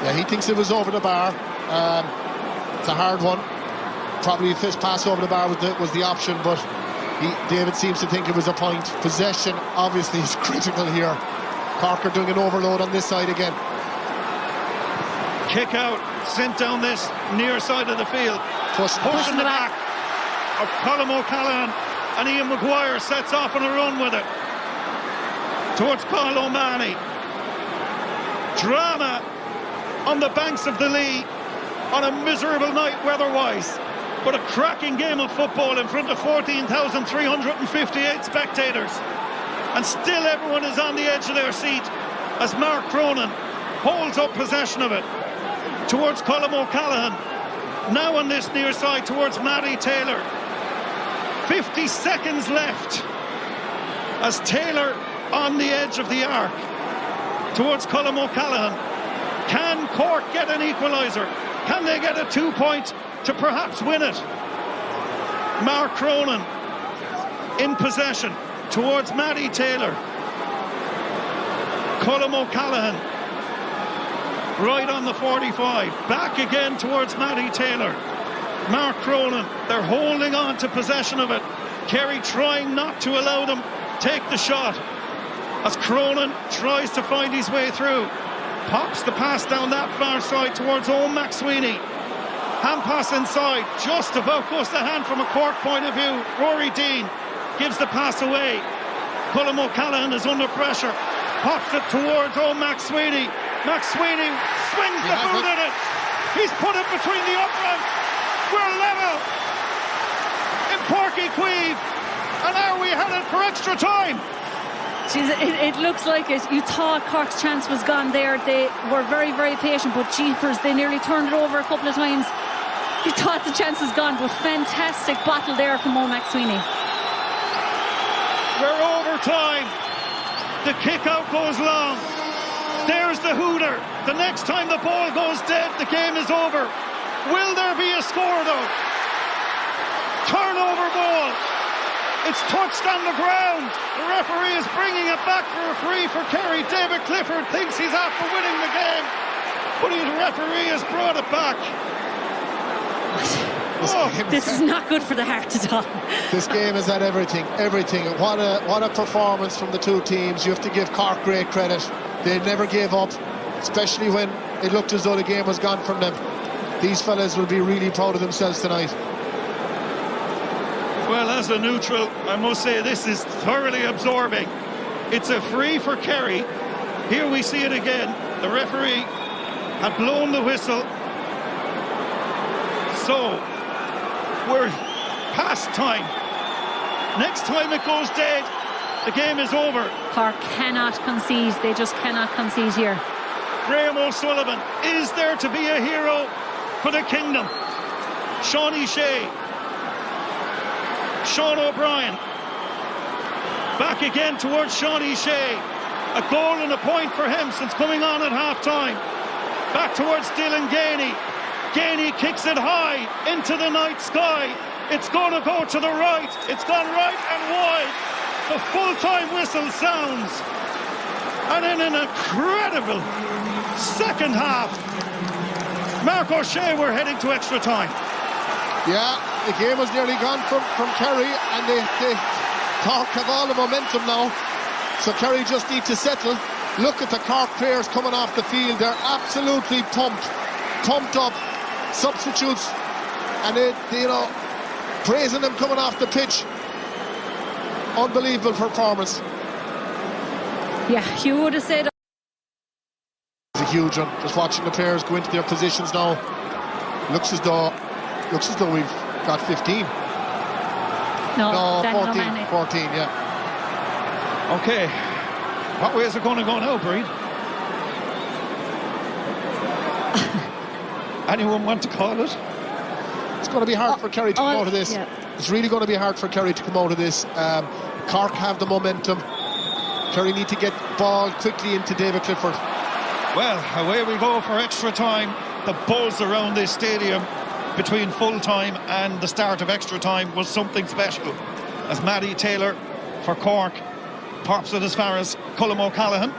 S3: Yeah, he thinks it was over the bar. It's a hard one. Probably a fist pass over the bar was the option, but David seems to think it was a point. Possession obviously is critical here. Cork are doing an overload on this side again.
S2: Kick out, sent down this near side of the field. Pushing the back of Colm O'Callaghan, and Ian Maguire sets off on a run with it towards Kyle O'Mahony. Drama on the banks of the Lee on a miserable night weather-wise, but a cracking game of football in front of 14,358 spectators, and still everyone is on the edge of their seat as Mark Cronin holds up possession of it towards Colm O'Callaghan, now on this near side towards Matty Taylor. 50 seconds left as Taylor on the edge of the arc towards Colm O'Callaghan. Can Cork get an equaliser? Can they get a 2-point to perhaps win it? Mark Cronin in possession towards Matty Taylor. Colm O'Callaghan right on the 45. Back again towards Matty Taylor. Mark Cronin, they're holding on to possession of it. Kerry trying not to allow them take the shot as Cronin tries to find his way through. Pops the pass down that far side towards Owen McSweeney. Hand pass inside, just about goes the hand from a Cork point of view. Rory Deane gives the pass away. Colm O'Callaghan is under pressure. Pops it towards Owen McSweeney. McSweeney swings the boot at it. He's put it between the uprights. We're level in Páirc Uí Chaoimh. And are we headed for extra time?
S1: Jeez, it looks like it. You thought Cork's chance was gone there. They were very patient, but jeepers, they nearly turned it over a couple of times. You thought the chance was gone, but fantastic battle there from Owen McSweeney.
S2: We're over time. The kick out goes long. There's the hooter. The next time the ball goes dead, the game is over. Will there be a score though? Turnover ball. It's touched on the ground. The referee is bringing it back for a free for Kerry. David Clifford thinks he's after winning the game, but the referee has brought it back.
S1: This is not good for the heart at all.
S3: This game has had everything. What a performance from the two teams. You have to give Cork great credit. They never gave up, especially when it looked as though the game was gone from them. These fellas will be really proud of themselves tonight.
S2: Well, as a neutral, I must say this is thoroughly absorbing. It's a free for Kerry. Here we see it again. The referee had blown the whistle. So, we're past time. Next time it goes dead, the game is over.
S1: Cork cannot concede. They just cannot concede here.
S2: Graham O'Sullivan, is there to be a hero for the kingdom? Sean Shea. Sean O'Brien. Back again towards Sean Shea. A goal and a point for him since coming on at half-time. Back towards Dylan Gainey. Gainey kicks it high into the night sky. It's going to go to the right. It's gone right and wide. The full-time whistle sounds. And in an incredible second half, Mark O'Shea were heading to extra time.
S3: Yeah, the game was nearly gone from Kerry, and they Cork have all the momentum now. So Kerry just need to settle. Look at the Cork players coming off the field. They're absolutely pumped up. Substitutes, and they praising them coming off the pitch. Unbelievable performance.
S1: Yeah, you would have said.
S3: It's a huge one. Just watching the players go into their positions now. Looks as though we've got 15. No, 14, yeah.
S2: Okay, what way is it going to go now, Breed? Anyone want to call it?
S3: It's going to be hard for Kerry to come out of this. Yeah. It's really going to be hard for Kerry to come out of this. Cork have the momentum. Kerry need to get the ball quickly into David Clifford.
S2: Well, away we go for extra time. The buzz around this stadium between full time and the start of extra time was something special, as Matty Taylor for Cork pops it as far as Colm O'Callaghan.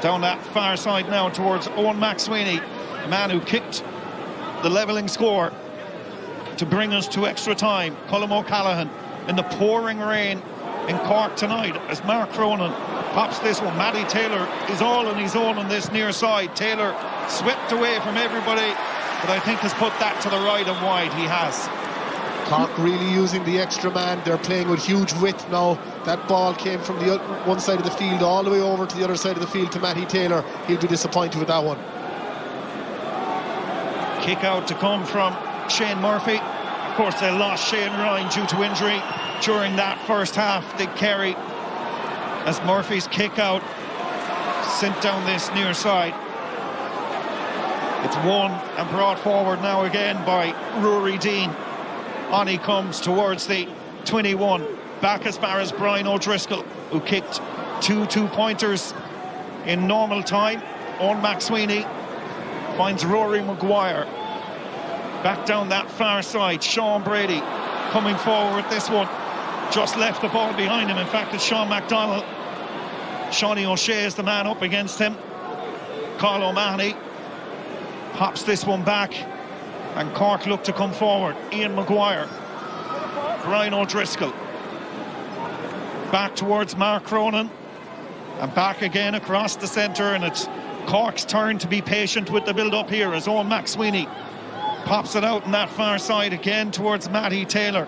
S2: Down that far side now towards Owen McSweeney, the man who kicked the levelling score to bring us to extra time. Colm O'Callaghan in the pouring rain in Cork tonight as Mark Cronin pops this one. Matty Taylor is all on his own on this near side. Taylor swept away from everybody, but I think has put that to the right and wide. He has.
S3: Cork really using the extra man. They're playing with huge width now. That ball came from the one side of the field all the way over to the other side of the field to Matty Taylor. He'll be disappointed with that one.
S2: Kick out to come from Shane Murphy. Of course, they lost Shane Ryan due to injury during that first half. Did Kerry, as Murphy's kick out sent down this near side. It's won and brought forward now again by Rory Dean. On he comes towards the 21. Back as far as Brian O'Driscoll, who kicked two two-pointers in normal time. Owen McSweeney finds Rory Maguire. Back down that far side, Sean Brady coming forward with this one. Just left the ball behind him. In fact, it's Sean McDonald. Shawnee O'Shea is the man up against him. Carl O'Mahony pops this one back, and Cork look to come forward. Ian Maguire, Brian O'Driscoll, back towards Mark Cronin, and back again across the centre, and it's Cork's turn to be patient with the build-up here as Owen McSweeney pops it out on that far side again towards Matty Taylor.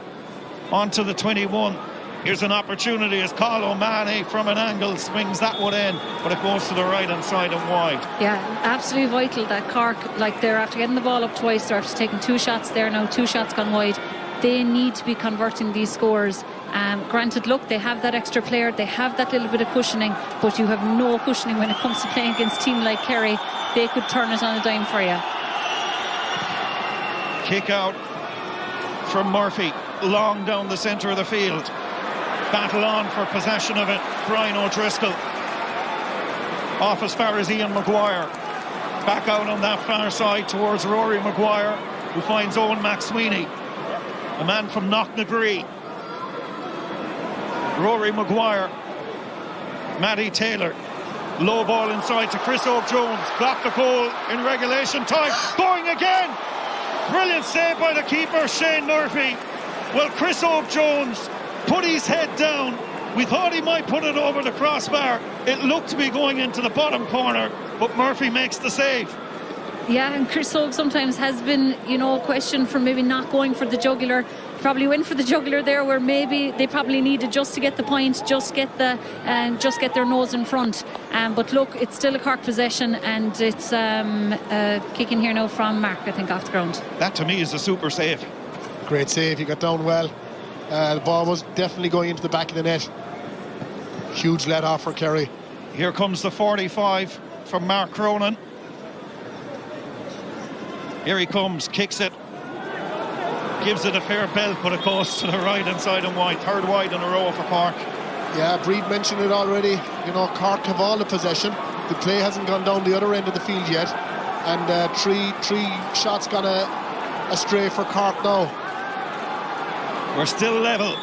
S2: Onto the 21. Here's an opportunity as Carl O'Mahony from an angle swings that one in, but it goes to the right hand side and wide. Yeah,
S1: absolutely vital that Cork, like, they're after getting the ball up twice, they're after taking 2 shots there now, 2 shots gone wide. They need to be converting these scores. Granted, look, they have that extra player, they have that little bit of cushioning, but you have no cushioning when it comes to playing against a team like Kerry. They could turn it on a dime for you.
S2: Kick out from Murphy, long down the centre of the field. Battle on for possession of it. Brian O'Driscoll off as far as Ian Maguire. Back out on that far side towards Rory Maguire, who finds Owen McSweeney, a man from Knocknagree. Rory Maguire, Matty Taylor, low ball inside to Chris O'Jones. Got the goal in regulation time. Going again. brilliant save by the keeper, Shane Murphy. Well, Chris Oak-Jones put his head down. We thought he might put it over the crossbar. It looked to be going into the bottom corner, but Murphy makes the save.
S1: Yeah, and Chris Oak sometimes has been, questioned for maybe not going for the jugular. Probably went for the jugular there, where maybe they probably needed just to get the point, just get their nose in front. But look, it's still a Cork possession, and it's kicking here now from Mark, I think, off the ground.
S2: That to me is a super save.
S3: Great save, he got down well. The ball was definitely going into the back of the net. Huge let off for Kerry.
S2: Here comes the 45 from Mark Cronin. Here he comes, kicks it, gives it a fair belt, but it goes to the right hand side and wide. Third wide in a row for Cork. Yeah,
S3: Breed mentioned it already. Cork have all the possession. The play hasn't gone down the other end of the field yet, and three shots gone astray for Cork now.
S2: We're still level.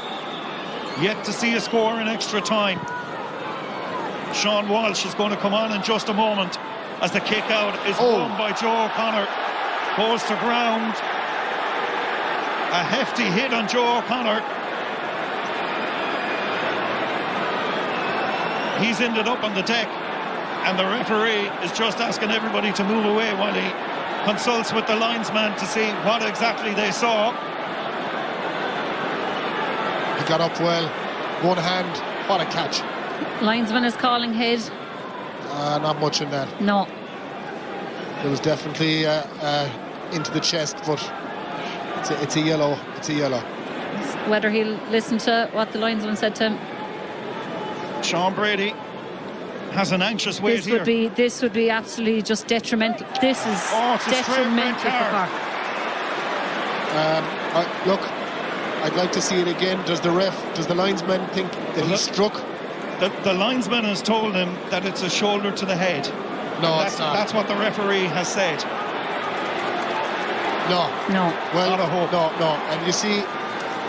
S2: Yet to see a score in extra time. Sean Walsh is going to come on in just a moment as the kick out is won by Joe O'Connor. Goes to ground. A hefty hit on Joe O'Connor. He's ended up on the deck, and the referee is just asking everybody to move away while he consults with the linesman to see what exactly they saw.
S3: He got up well. One hand. What a catch.
S1: Linesman is calling head.
S3: Not much in that.
S1: No.
S3: It was definitely into the chest, but it's a yellow. It's a yellow.
S1: Whether he'll listen to what the linesman said to him.
S2: Sean Brady has an anxious wait here.
S1: This would be absolutely just detrimental. This is detrimental for Cork.
S3: Look, I'd like to see it again. Does the linesman think that he struck?
S2: The linesman has told him that it's a shoulder to the head.
S3: No, it's not.
S2: That's what the referee has said.
S3: No. Well,
S2: not a hope.
S3: No. And you see,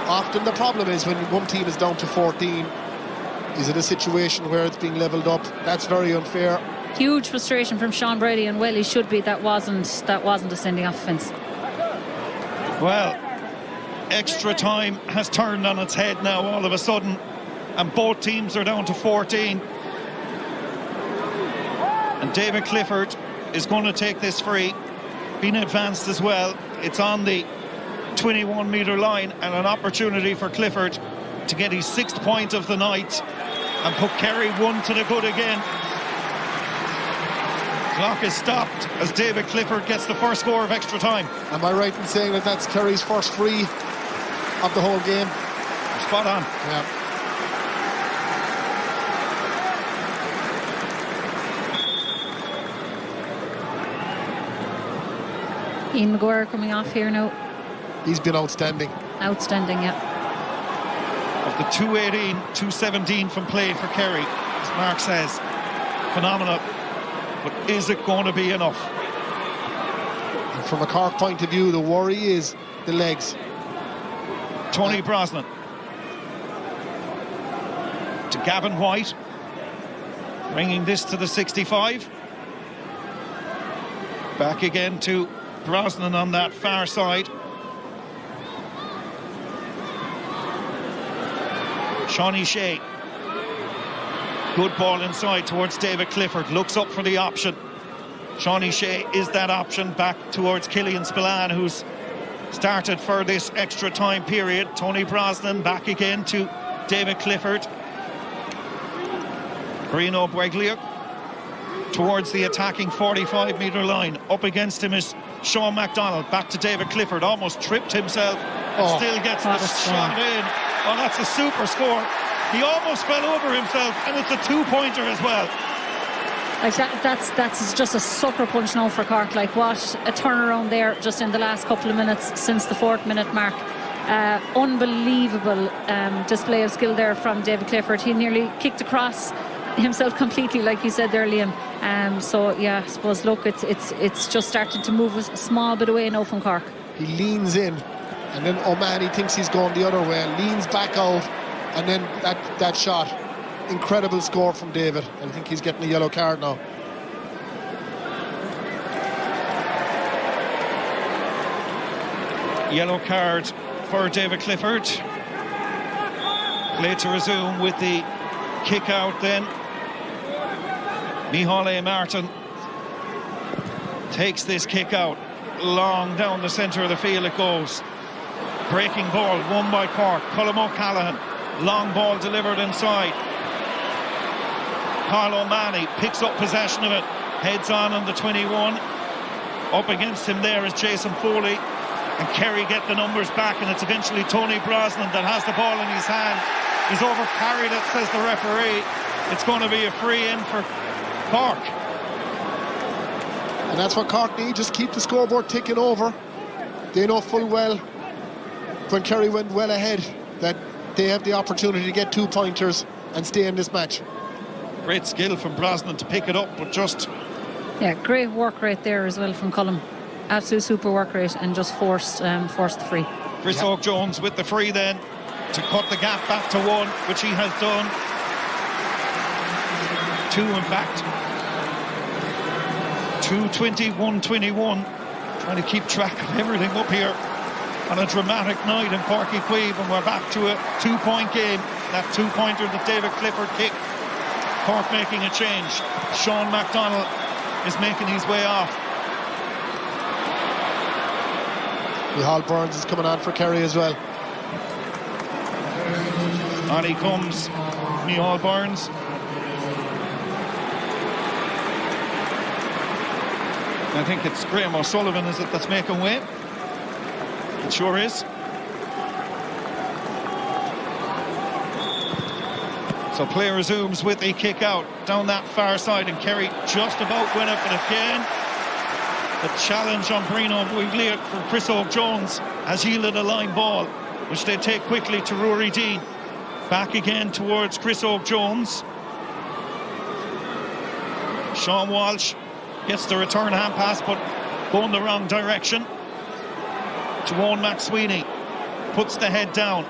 S3: often the problem is when one team is down to 14, is it a situation where it's being levelled up? That's very unfair.
S1: Huge frustration from Sean Brady, and well, he should be. That wasn't a sending off offence.
S2: Well, extra time has turned on its head now all of a sudden, and both teams are down to 14. And David Clifford is going to take this free, being advanced as well. It's on the 21-metre line, and an opportunity for Clifford to get his 6th point of the night and put Kerry 1 to the good again. Clock is stopped as David Clifford gets the first score of extra time.
S3: Am I right in saying that that's Kerry's first free of the whole game?
S2: Spot on.
S3: Yeah.
S1: Ian McGuire coming off here now.
S3: He's been outstanding.
S1: Outstanding, yeah.
S2: Of the 2:18, 2:17 from play for Kerry, as Mark says, phenomenal. But is it going to be enough?
S3: And from a Cork point of view, the worry is the legs.
S2: Tony Brosnan to Gavin White, bringing this to the 65. Back again to Brosnan on that far side. Shawnee Shea. Good ball inside towards David Clifford. Looks up for the option. Shawnee Shea is that option back towards Killian Spillane, who's started for this extra time period. Tony Brosnan back again to David Clifford. Bruno Breglia towards the attacking 45-metre line. Up against him is Sean MacDonald. Back to David Clifford. Almost tripped himself and still gets the shot in. Oh, that's a super score. He almost fell over himself, and it's a 2-pointer as well.
S1: That's just a sucker punch now for Cork. Like, what a turnaround there just in the last couple of minutes since the 4th minute mark. Unbelievable display of skill there from David Clifford. He nearly kicked across himself completely, like you said there, Liam. So yeah, I suppose, look, it's just started to move a small bit away now from Cork.
S3: He leans in, and then O'Mahony thinks he's going the other way, leans back out, and then that shot. Incredible score from David. I think he's getting a yellow card now.
S2: Yellow card for David Clifford. Play to resume with the kick out then. Micheál Martin takes this kick out. Long down the centre of the field it goes. Breaking ball won by Cork. Colm O'Callaghan. Long ball delivered inside. Carl O'Mahony picks up possession of it. Heads on the 21. Up against him there is Jason Foley. And Kerry get the numbers back, and it's eventually Tony Brosnan that has the ball in his hand. He's overcarried it, says the referee. It's going to be a free in for Cork.
S3: And that's what Cork need, just keep the scoreboard ticking over. They know full well when Kerry went well ahead that they have the opportunity to get 2 pointers and stay in this match.
S2: Great skill from Brosnan to pick it up, but just...
S1: Yeah, great work rate there as well from Colm. Absolute super work rate, and just forced the free.
S2: Chris Oak-Jones with the free then to cut the gap back to 1, which he has done. 2 in fact. 2:21-21. Trying to keep track of everything up here on a dramatic night in Páirc Uí Chaoimh, and we're back to a 2-point game. That 2-pointer that David Clifford kicked. Cork making a change. Sean McDonald is making his way off.
S3: Micheál Burns is coming on for Kerry as well.
S2: On he comes, Micheál Burns. I think it's Graham O'Sullivan, is it, that's making way? It sure is. So play resumes with a kick out down that far side, and Kerry just about win it, but again the challenge on Brino Bouigliat from Chris Oak-Jones has yielded a line ball, which they take quickly to Rory Deane. Back again towards Chris Oak-Jones. Sean Walsh gets the return hand pass, but going the wrong direction. To Owen McSweeney. Puts the head down.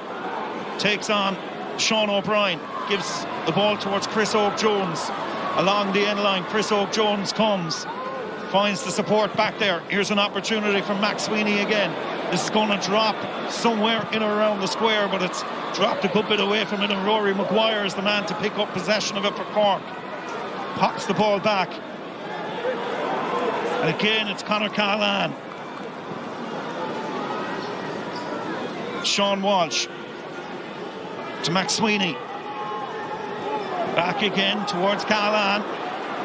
S2: Takes on Sean O'Brien. Gives the ball towards Chris Oak-Jones. Along the end line, Chris Oak-Jones comes. Finds the support back there. Here's an opportunity for McSweeney again. This is going to drop somewhere in or around the square, but it's dropped a good bit away from it, and Rory Maguire is the man to pick up possession of it for Cork. Pops the ball back. And again, it's Conor Callahan. Sean Walsh to McSweeney. Back again towards Callahan.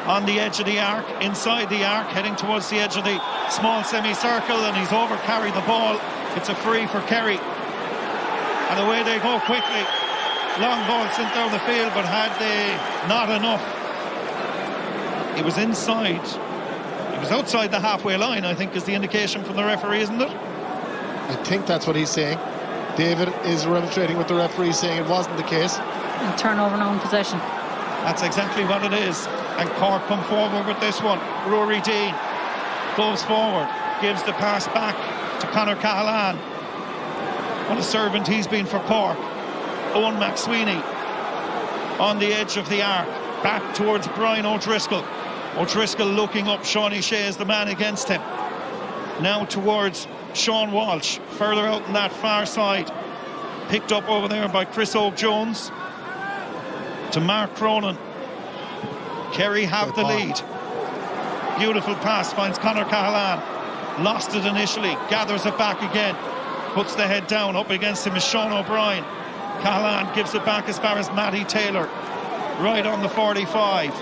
S2: On the edge of the arc, inside the arc, heading towards the edge of the small semicircle, and he's overcarried the ball. It's a free for Kerry. And away they go quickly. Long ball sent down the field, but had they not enough. He was inside. He was outside the halfway line, I think, is the indication from the referee, isn't it?
S3: I think that's what he's saying. David is remonstrating with the referee, saying it wasn't the case.
S1: And turnover now in possession.
S2: That's exactly what it is. And Cork come forward with this one. Rory Deane goes forward, gives the pass back to Conor Callahan. What a servant he's been for Cork. Owen McSweeney on the edge of the arc, back towards Brian O'Driscoll. O'Driscoll looking up. Shawnee Shea is the man against him. Now towards Sean Walsh, further out on that far side. Picked up over there by Chris Oak-Jones. To Mark Cronin. Kerry have the lead. Beautiful pass, finds Conor Callahan. Lost it initially, gathers it back again. Puts the head down, up against him is Sean O'Brien. Callahan gives it back as far as Matty Taylor. Right on the 45.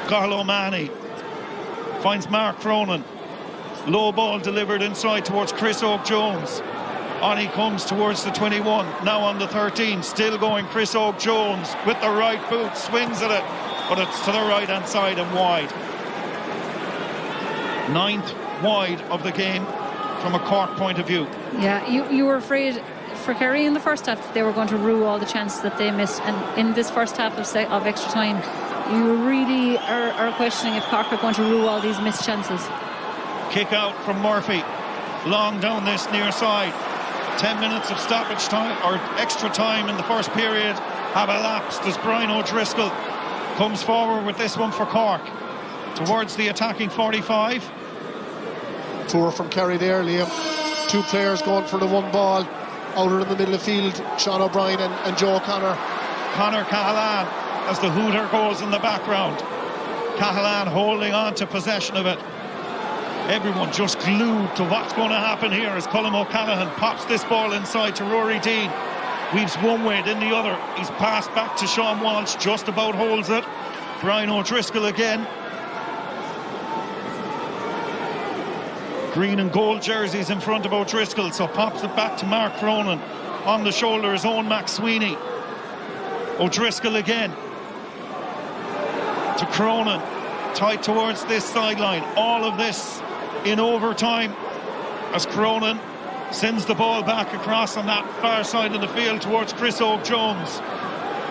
S2: Carl O'Mahony finds Mark Cronin. Low ball delivered inside towards Chris Oak-Jones. On he comes towards the 21, now on the 13, still going Chris Oak-Jones with the right boot, swings at it, but it's to the right hand side and wide. 9th wide of the game from a Cork point of view. Yeah,
S1: you were afraid for Kerry in the first half that they were going to rue all the chances that they missed, and in this first half of extra time, you really are questioning if Cork are going to rue all these missed chances.
S2: Kick out from Murphy, long down this near side. 10 minutes of stoppage time, or extra time in the first period, have elapsed as Brian O'Driscoll comes forward with this one for Cork towards the attacking 45.
S3: Poor from Kerry there, Liam. Two players going for the one ball. Outer in the middle of the field, Sean O'Brien and Joe O'Connor.
S2: Conor Cahalane as the hooter goes in the background. Cahalane holding on to possession of it. Everyone just glued to what's going to happen here as Colm O'Callaghan pops this ball inside to Rory Deane. Weaves one way, then the other. He's passed back to Sean Walsh, just about holds it. Brian O'Driscoll again. Green and gold jerseys in front of O'Driscoll, so pops it back to Mark Cronin. On the shoulder his own Max Sweeney. O'Driscoll again to Cronin, tight towards this sideline. All of this in overtime as Cronin sends the ball back across on that far side of the field towards Chris Oak-Jones.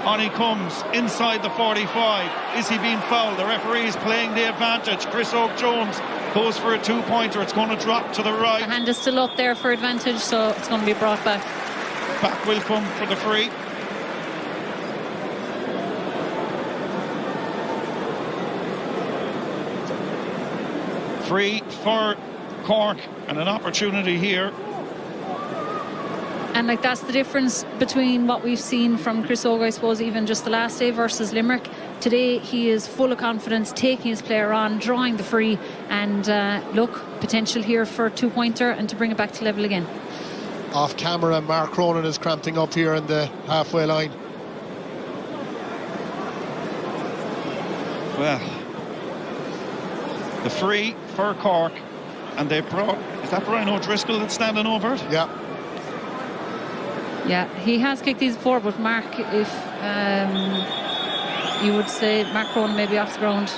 S2: On he comes inside the 45. Is he being fouled? The referee is playing the advantage. Chris Oak-Jones goes for a two-pointer. It's going to drop to the right.
S1: The hand is still up there for advantage, so it's going to be brought back.
S2: Back will come for the free. Free for Cork, and an opportunity here.
S1: And like, that's the difference between what we've seen from Chris Og, I suppose, even just the last day versus Limerick. Today he is full of confidence, taking his player on, drawing the free, and look, potential here for a two-pointer and to bring it back to level again.
S3: Off camera, Mark Cronin is cramping up here in the halfway line.
S2: Well, the free for Cork, and they brought, is that Brian O'Driscoll that's standing over it?
S3: Yeah.
S1: Yeah, he has kicked these before, but Mark, if you would say Mark Cronin may be off the ground.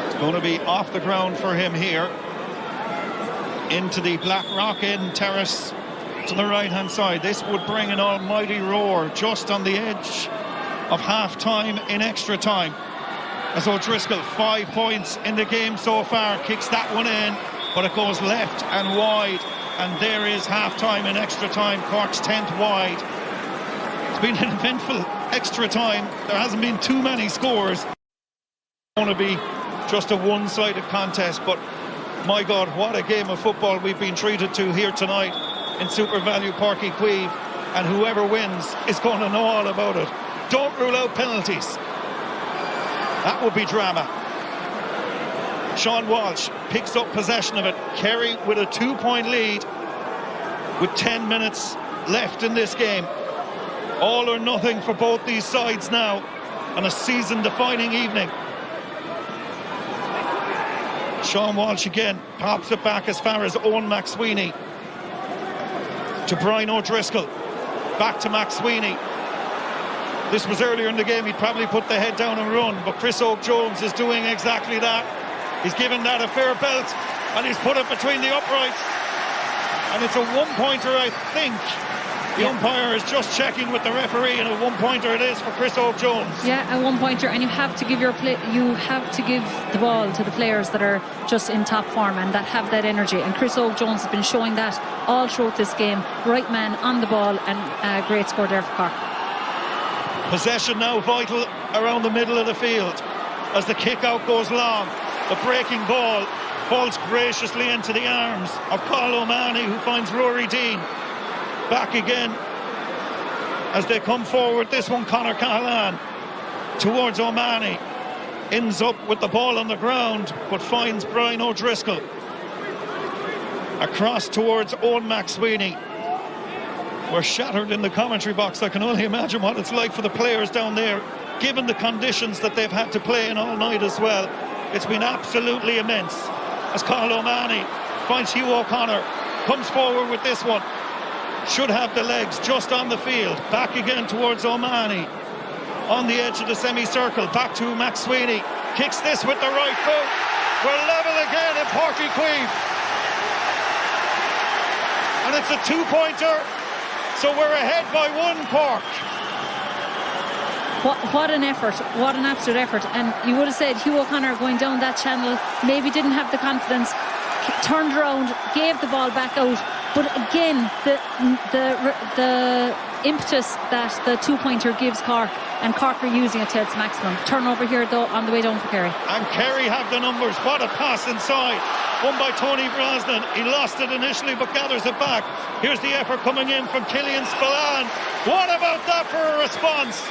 S2: It's going to be off the ground for him here. Into the Black Rock Inn terrace to the right-hand side. This would bring an almighty roar just on the edge of half-time in extra time. As O'Driscoll, 5 points in the game so far, kicks that one in, but it goes left and wide. And there is half-time in extra time, Cork's 10th wide. It's been an eventful extra time. There hasn't been too many scores. It's going to be just a one-sided contest, but my God, what a game of football we've been treated to here tonight in Super Value Páirc Uí Chaoimh, and whoever wins is going to know all about it. Don't rule out penalties. That would be drama. Sean Walsh picks up possession of it. Kerry with a 2-point lead with 10 minutes left in this game. All or nothing for both these sides now on a season-defining evening. Sean Walsh again pops it back as far as Owen McSweeney to Brian O'Driscoll. Back to McSweeney. This was earlier in the game. He'd probably put the head down and run, but Chris Oak-Jones is doing exactly that. He's given that a fair belt, and he's put it between the uprights. And it's a one-pointer, I think. The umpire is just checking with the referee, and a one-pointer it is for Chris Oak-Jones. Yeah, a one-pointer, and you have to give the ball to the players that are just in top form and that have that energy. And Chris Oak-Jones has been showing that all throughout this game. Right man on the ball, and a great score there for Cork. Possession now vital around the middle of the field as the kick-out goes long. The breaking ball falls graciously into the arms of Paul O'Mahony, who finds Rory Deane. Back again as they come forward. This one, Conor Cahalane towards O'Mahony. Ends up with the ball on the ground, but finds Brian O'Driscoll. Across towards Owen McSweeney. We're shattered in the commentary box. I can only imagine what it's like for the players down there, given the conditions that they've had to play in all night as well. It's been absolutely immense. As Conor O'Mahony finds Hugh O'Connor, comes forward with this one. Should have the legs just on the field. Back again towards O'Mahony. On the edge of the semicircle. Back to McSweeney. Kicks this with the right foot. We're level again in Páirc Uí Chaoimh. And it's a two-pointer. So we're ahead by 1, Cork. What an effort, what an absolute effort. And you would have said Hugh O'Connor going down that channel maybe didn't have the confidence, turned around, gave the ball back out. But again, the impetus that the two-pointer gives Cork
S1: and Cork are using it to its maximum. Turnover here though on the way down for Kerry.
S2: And Kerry have the numbers. What a pass inside. Won by Tony Brosnan. He lost it initially but gathers it back. Here's the effort coming in from Killian Spillane. What about that for a response?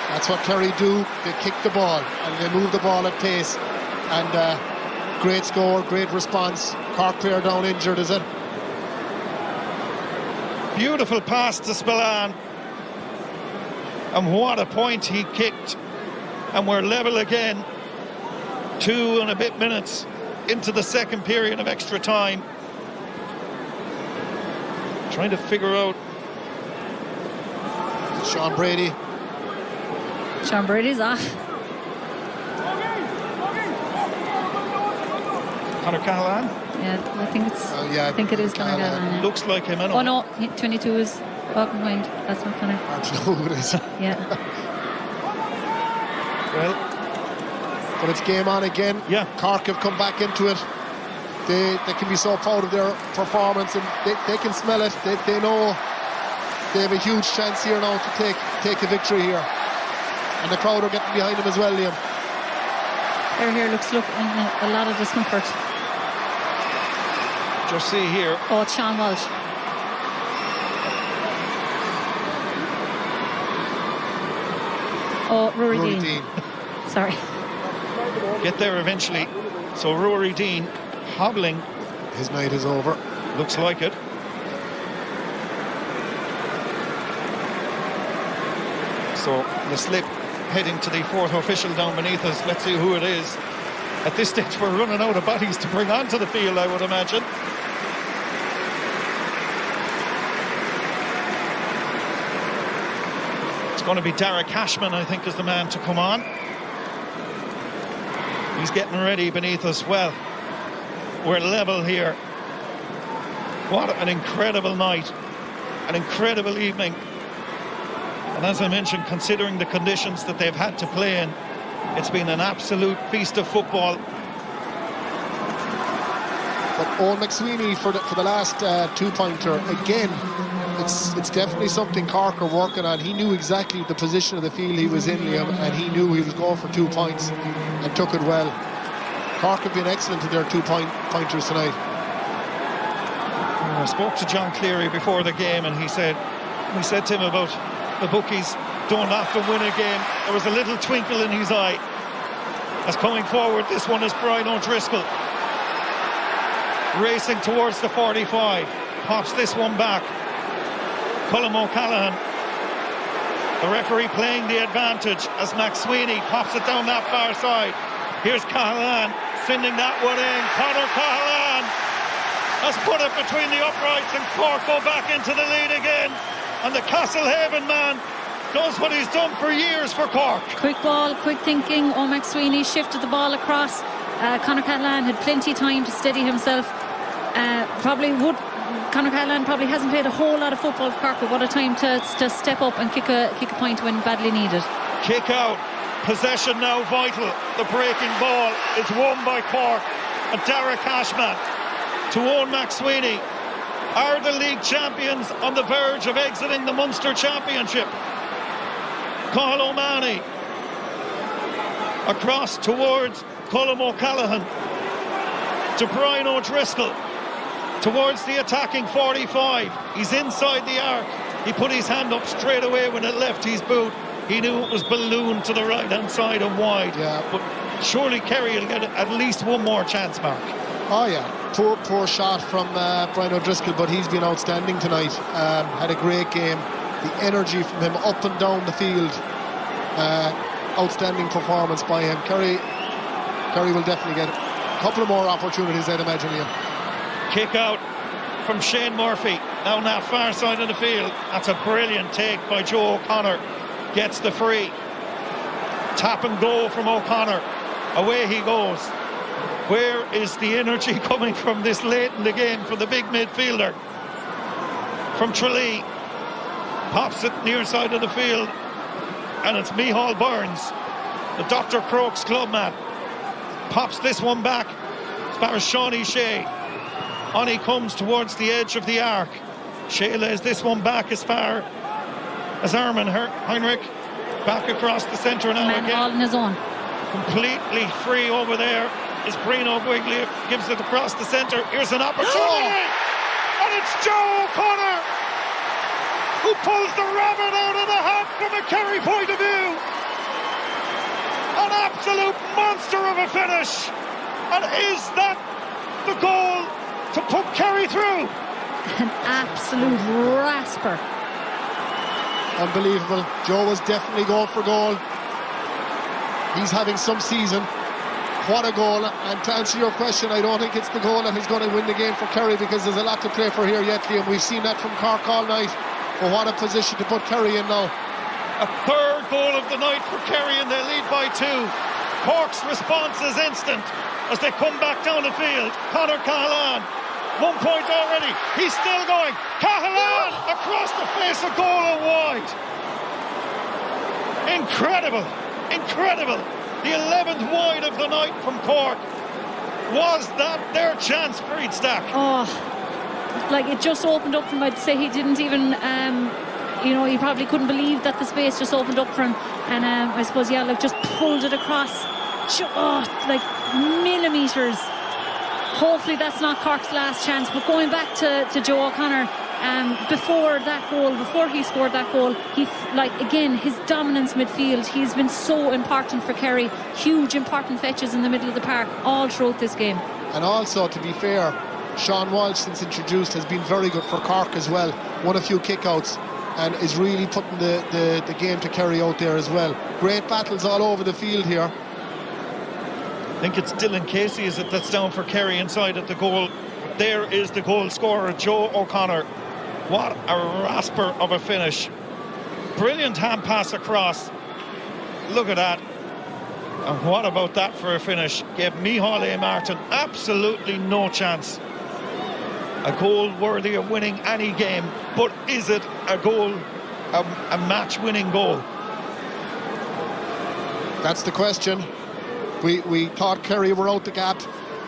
S3: That's what Kerry do. They kick the ball and they move the ball at pace. And great score, great response. Cork player down injured, is it?
S2: Beautiful pass to Spillane. And what a point he kicked. And we're level again. 2 and a bit minutes into the second period of extra time. Trying to figure out.
S3: Sean Brady.
S1: Sean Brady's off.
S2: Conor Callahan.
S1: Yeah, I think it's.
S3: Yeah,
S1: I think it is Conor Callahan.
S2: Looks like him.
S1: Oh no, 22 is walking behind. That's not Conor.
S3: Hard to know who it is.
S1: Yeah.
S2: Well,
S3: but it's game on again.
S2: Yeah.
S3: Cork have come back into it. They can be so proud of their performance, and they can smell it. They know they have a huge chance here now to take a victory here. And the crowd are getting behind them as well, Liam.
S1: They're here looks in a lot of discomfort.
S2: just see here.
S1: Oh, it's Sean Walsh. Oh, Rory Dean. Sorry.
S2: Get there eventually. So Rory Dean hobbling.
S3: His night is over.
S2: Looks like it. So the slip heading to the fourth official down beneath us. Let's see who it is. At this stage we're running out of bodies to bring onto the field, I would imagine. It's going to be Derek Cashman, I think, is the man to come on. He's getting ready beneath us. Well, we're level here. What an incredible night, an incredible evening. And as I mentioned, considering the conditions that they've had to play in, it's been an absolute feast of football.
S3: But Owen McSweeney for the last two-pointer, again, it's definitely something Cork are working on. He knew exactly the position of the field he was in, Liam, and he knew he was going for 2 points and took it well. Cork have been excellent to their two-pointers tonight.
S2: I spoke to John Cleary before the game, and we said to him about the bookies don't often win a game. There was a little twinkle in his eye. As coming forward, this one is Brian O'Driscoll, racing towards the 45. Pops this one back. Colm O'Callaghan, the referee playing the advantage as McSweeney pops it down that far side. Here's Callahan sending that one in. Conor Callahan has put it between the uprights, and Cork go back into the lead again. And the Castlehaven man does what he's done for years for Cork.
S1: Quick ball, quick thinking. Oh, McSweeney shifted the ball across. Conor Callahan had plenty of time to steady himself. Conor Callahan probably hasn't played a whole lot of football for Cork, but what a time to step up and kick a point when badly needed.
S2: Kick out. Possession now vital. The breaking ball is won by Cork. And Derek Cashman to Owen McSweeney. Are the league champions on the verge of exiting the Munster Championship? Cathal O'Mahony across towards Colm O'Callaghan, to Brian O'Driscoll towards the attacking 45. He's inside the arc. He put his hand up straight away when it left his boot. He knew it was ballooned to the right hand side and wide.
S3: Yeah.
S2: But surely Kerry will get at least one more chance, Mark.
S3: Oh yeah, poor shot from Brian O'Driscoll, but he's been outstanding tonight. Had a great game. The energy from him up and down the field, outstanding performance by him. Kerry will definitely get a couple of more opportunities, I'd imagine.
S2: Kick out from Shane Murphy, now on that far side of the field. That's a brilliant take by Joe O'Connor. Gets the free. Tap and go from O'Connor. Away he goes. Where is the energy coming from this late in the game from the big midfielder? From Tralee. Pops it near side of the field. And it's Micheál Burns, the Dr. Crokes clubman. Pops this one back as far as Shawnee Shea. On he comes towards the edge of the arc. Shea lays this one back as far as Armin Heinrich. Back across the centre now
S1: Man
S2: again.
S1: all in his own.
S2: Completely free over there is Brino Guiglia. Gives it across the centre. Here's an opportunity. And it's Joe O'Connor who pulls the rabbit out of the hat from a Kerry point of view. An absolute monster of a finish. And is that the goal to put Kerry through?
S1: An absolute rasper.
S3: Unbelievable. Joe was definitely going for goal. He's having some season. What a goal. And to answer your question, I don't think it's the goal that is going to win the game for Kerry, because there's a lot to play for here yet, Liam. We've seen that from Cork all night. But what a position to put Kerry in now.
S2: A third goal of the night for Kerry, and they lead by 2. Cork's response is instant as they come back down the field. Conor Cahalane, 1 point already. He's still going. Cahalane across the face of goal and wide. Incredible. Incredible. The 11th wide of the night from Cork. Was that their chance, Freedstack?
S1: Oh, like it just opened up for him. I'd say he didn't even, he probably couldn't believe that the space just opened up for him. And I suppose, just pulled it across. Like millimetres. Hopefully that's not Cork's last chance. But going back to Joe O'Connor, before he scored that goal, his dominance midfield, he's been so important for Kerry. Huge important fetches in the middle of the park all throughout this game.
S3: And also, to be fair, Sean Walsh, since introduced, has been very good for Cork as well. Won a few kickouts and is really putting the game to Kerry out there as well. Great battles all over the field here.
S2: I think it's Dylan Casey, is it, that's down for Kerry inside at the goal. There is the goal scorer, Joe O'Connor. What a rasper of a finish. Brilliant hand pass across. Look at that. And what about that for a finish? Gave Micheál A. Martin absolutely no chance. A goal worthy of winning any game, but is it a goal, a match-winning goal?
S3: That's the question. We thought Kerry were out the gap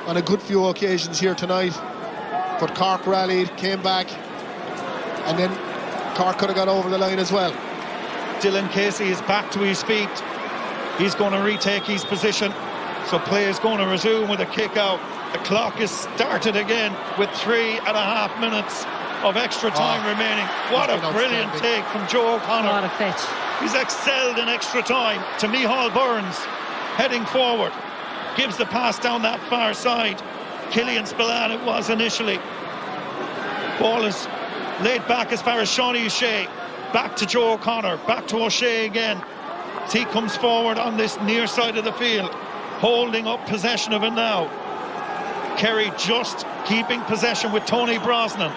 S3: on a good few occasions here tonight, but Cork rallied, came back, and then Cork could have got over the line as well.
S2: Dylan Casey is back to his feet. He's going to retake his position, so play is going to resume with a kick out. The clock is started again with 3.5 minutes of extra time remaining. What a brilliant take from Joe O'Connor.
S1: What a fetch.
S2: He's excelled in extra time. To Micheál Burns, heading forward, gives the pass down that far side. Killian Spillane it was initially. Ball is laid back as far as Shawnee O'Shea. Back to Joe O'Connor, back to O'Shea again. As he comes forward on this near side of the field, holding up possession of it now. Kerry just keeping possession with Tony Brosnan.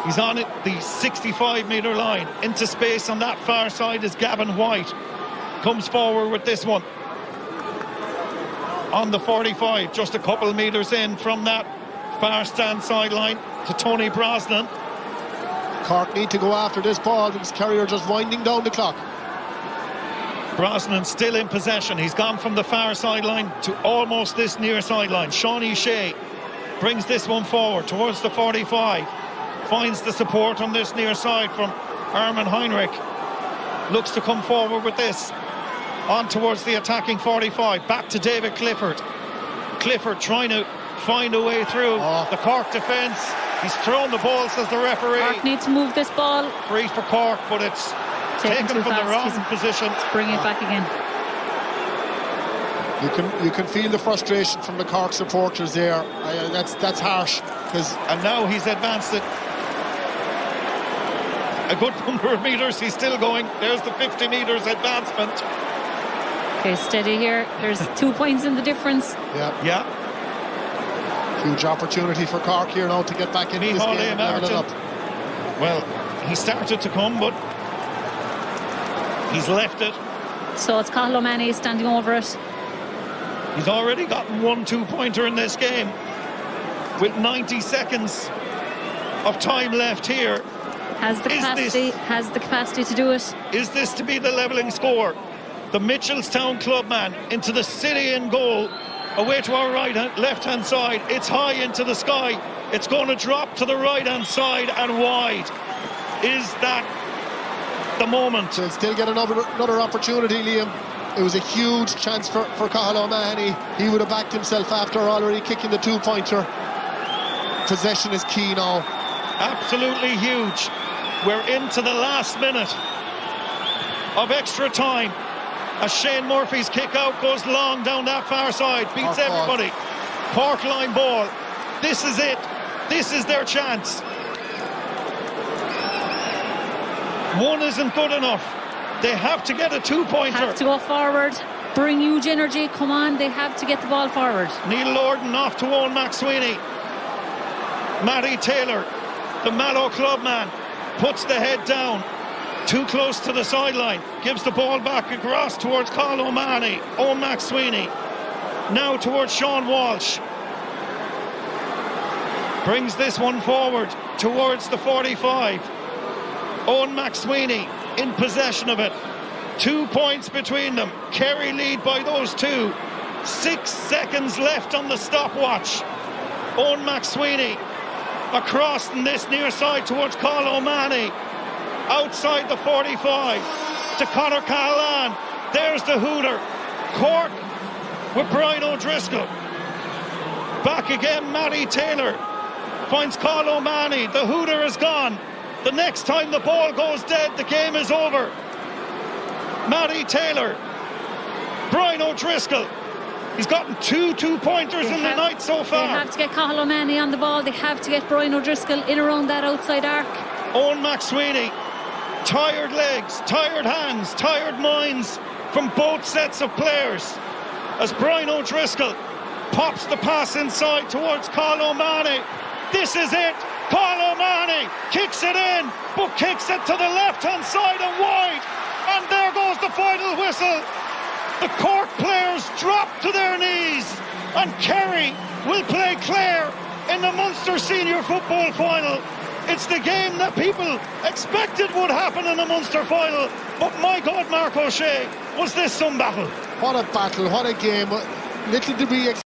S2: He's on it, the 65-metre line. Into space on that far side is Gavin White. Comes forward with this one. On the 45, just a couple of metres in from that far stand sideline to Tony Brosnan.
S3: Cork need to go after this ball because Kerry are just winding down the clock.
S2: Brosnan still in possession. He's gone from the far sideline to almost this near sideline. Shawnee Shea brings this one forward towards the 45. Finds the support on this near side from Armin Heinrich. Looks to come forward with this. On towards the attacking 45. Back to David Clifford. Clifford trying to find a way through the Cork defence. He's thrown the ball, says the referee.
S1: Cork need to move this ball.
S2: Free for Cork, but it's taken from the wrong position.
S1: Let's bring it back again.
S3: You can feel the frustration from the Cork supporters there. That's harsh.
S2: And now he's advanced it a good number of metres. He's still going. There's the 50 metres advancement.
S1: Okay, steady here. There's 2 points in the difference.
S2: Yeah.
S3: Huge opportunity for Cork here now to get back into this game and level it up.
S2: Well, he started to come, but he's left it.
S1: So it's Cathal O'Mahony standing over it.
S2: He's already gotten 1 2-pointer in this game with 90 seconds of time left here.
S1: Has the capacity to do it.
S2: Is this to be the levelling score? The Mitchelstown clubman into the city in goal. Away to our left-hand side. It's high into the sky. It's going to drop to the right-hand side and wide. Is that the moment.
S3: So he'll still get another opportunity, Liam. It was a huge chance for Cathal O'Mahony. He would have backed himself after already kicking the 2-pointer. Possession is key now.
S2: Absolutely huge. We're into the last minute of extra time. As Shane Murphy's kick out goes long down that far side, beats everybody. Cork line ball. This is it. This is their chance. One isn't good enough. They have to get a 2-pointer.
S1: Have to go forward, bring huge energy, come on, they have to get the ball forward.
S2: Neil Lorden off to Owen McSweeney. Matty Taylor, the Mallow clubman, puts the head down, too close to the sideline, gives the ball back across towards Cathal O'Mahony. Owen McSweeney, now towards Sean Walsh. Brings this one forward towards the 45. Owen McSweeney in possession of it. 2 points between them. Kerry lead by those two. 6 seconds left on the stopwatch. Owen McSweeney across in this near side towards Cathal O'Mahony. Outside the 45 to Conor Cahalane. There's the hooter. Cork with Brian O'Driscoll. Back again, Matty Taylor finds Cathal O'Mahony. The hooter is gone. The next time the ball goes dead, the game is over. Matty Taylor, Brian O'Driscoll. He's gotten two pointers in the night so far.
S1: They have to get Cathal O'Mahony on the ball. They have to get Brian O'Driscoll in around that outside arc.
S2: Owen McSweeney, tired legs, tired hands, tired minds from both sets of players. As Brian O'Driscoll pops the pass inside towards Cathal O'Mahony. This is it. Cathal O'Mahony kicks it in, but kicks it to the left-hand side and wide. And there goes the final whistle. The Cork players drop to their knees, and Kerry will play Clare in the Munster Senior Football Final. It's the game that people expected would happen in the Munster final. But my God, Mark O'Shea, was this some battle?
S3: What a battle, what a game. Little did we expect.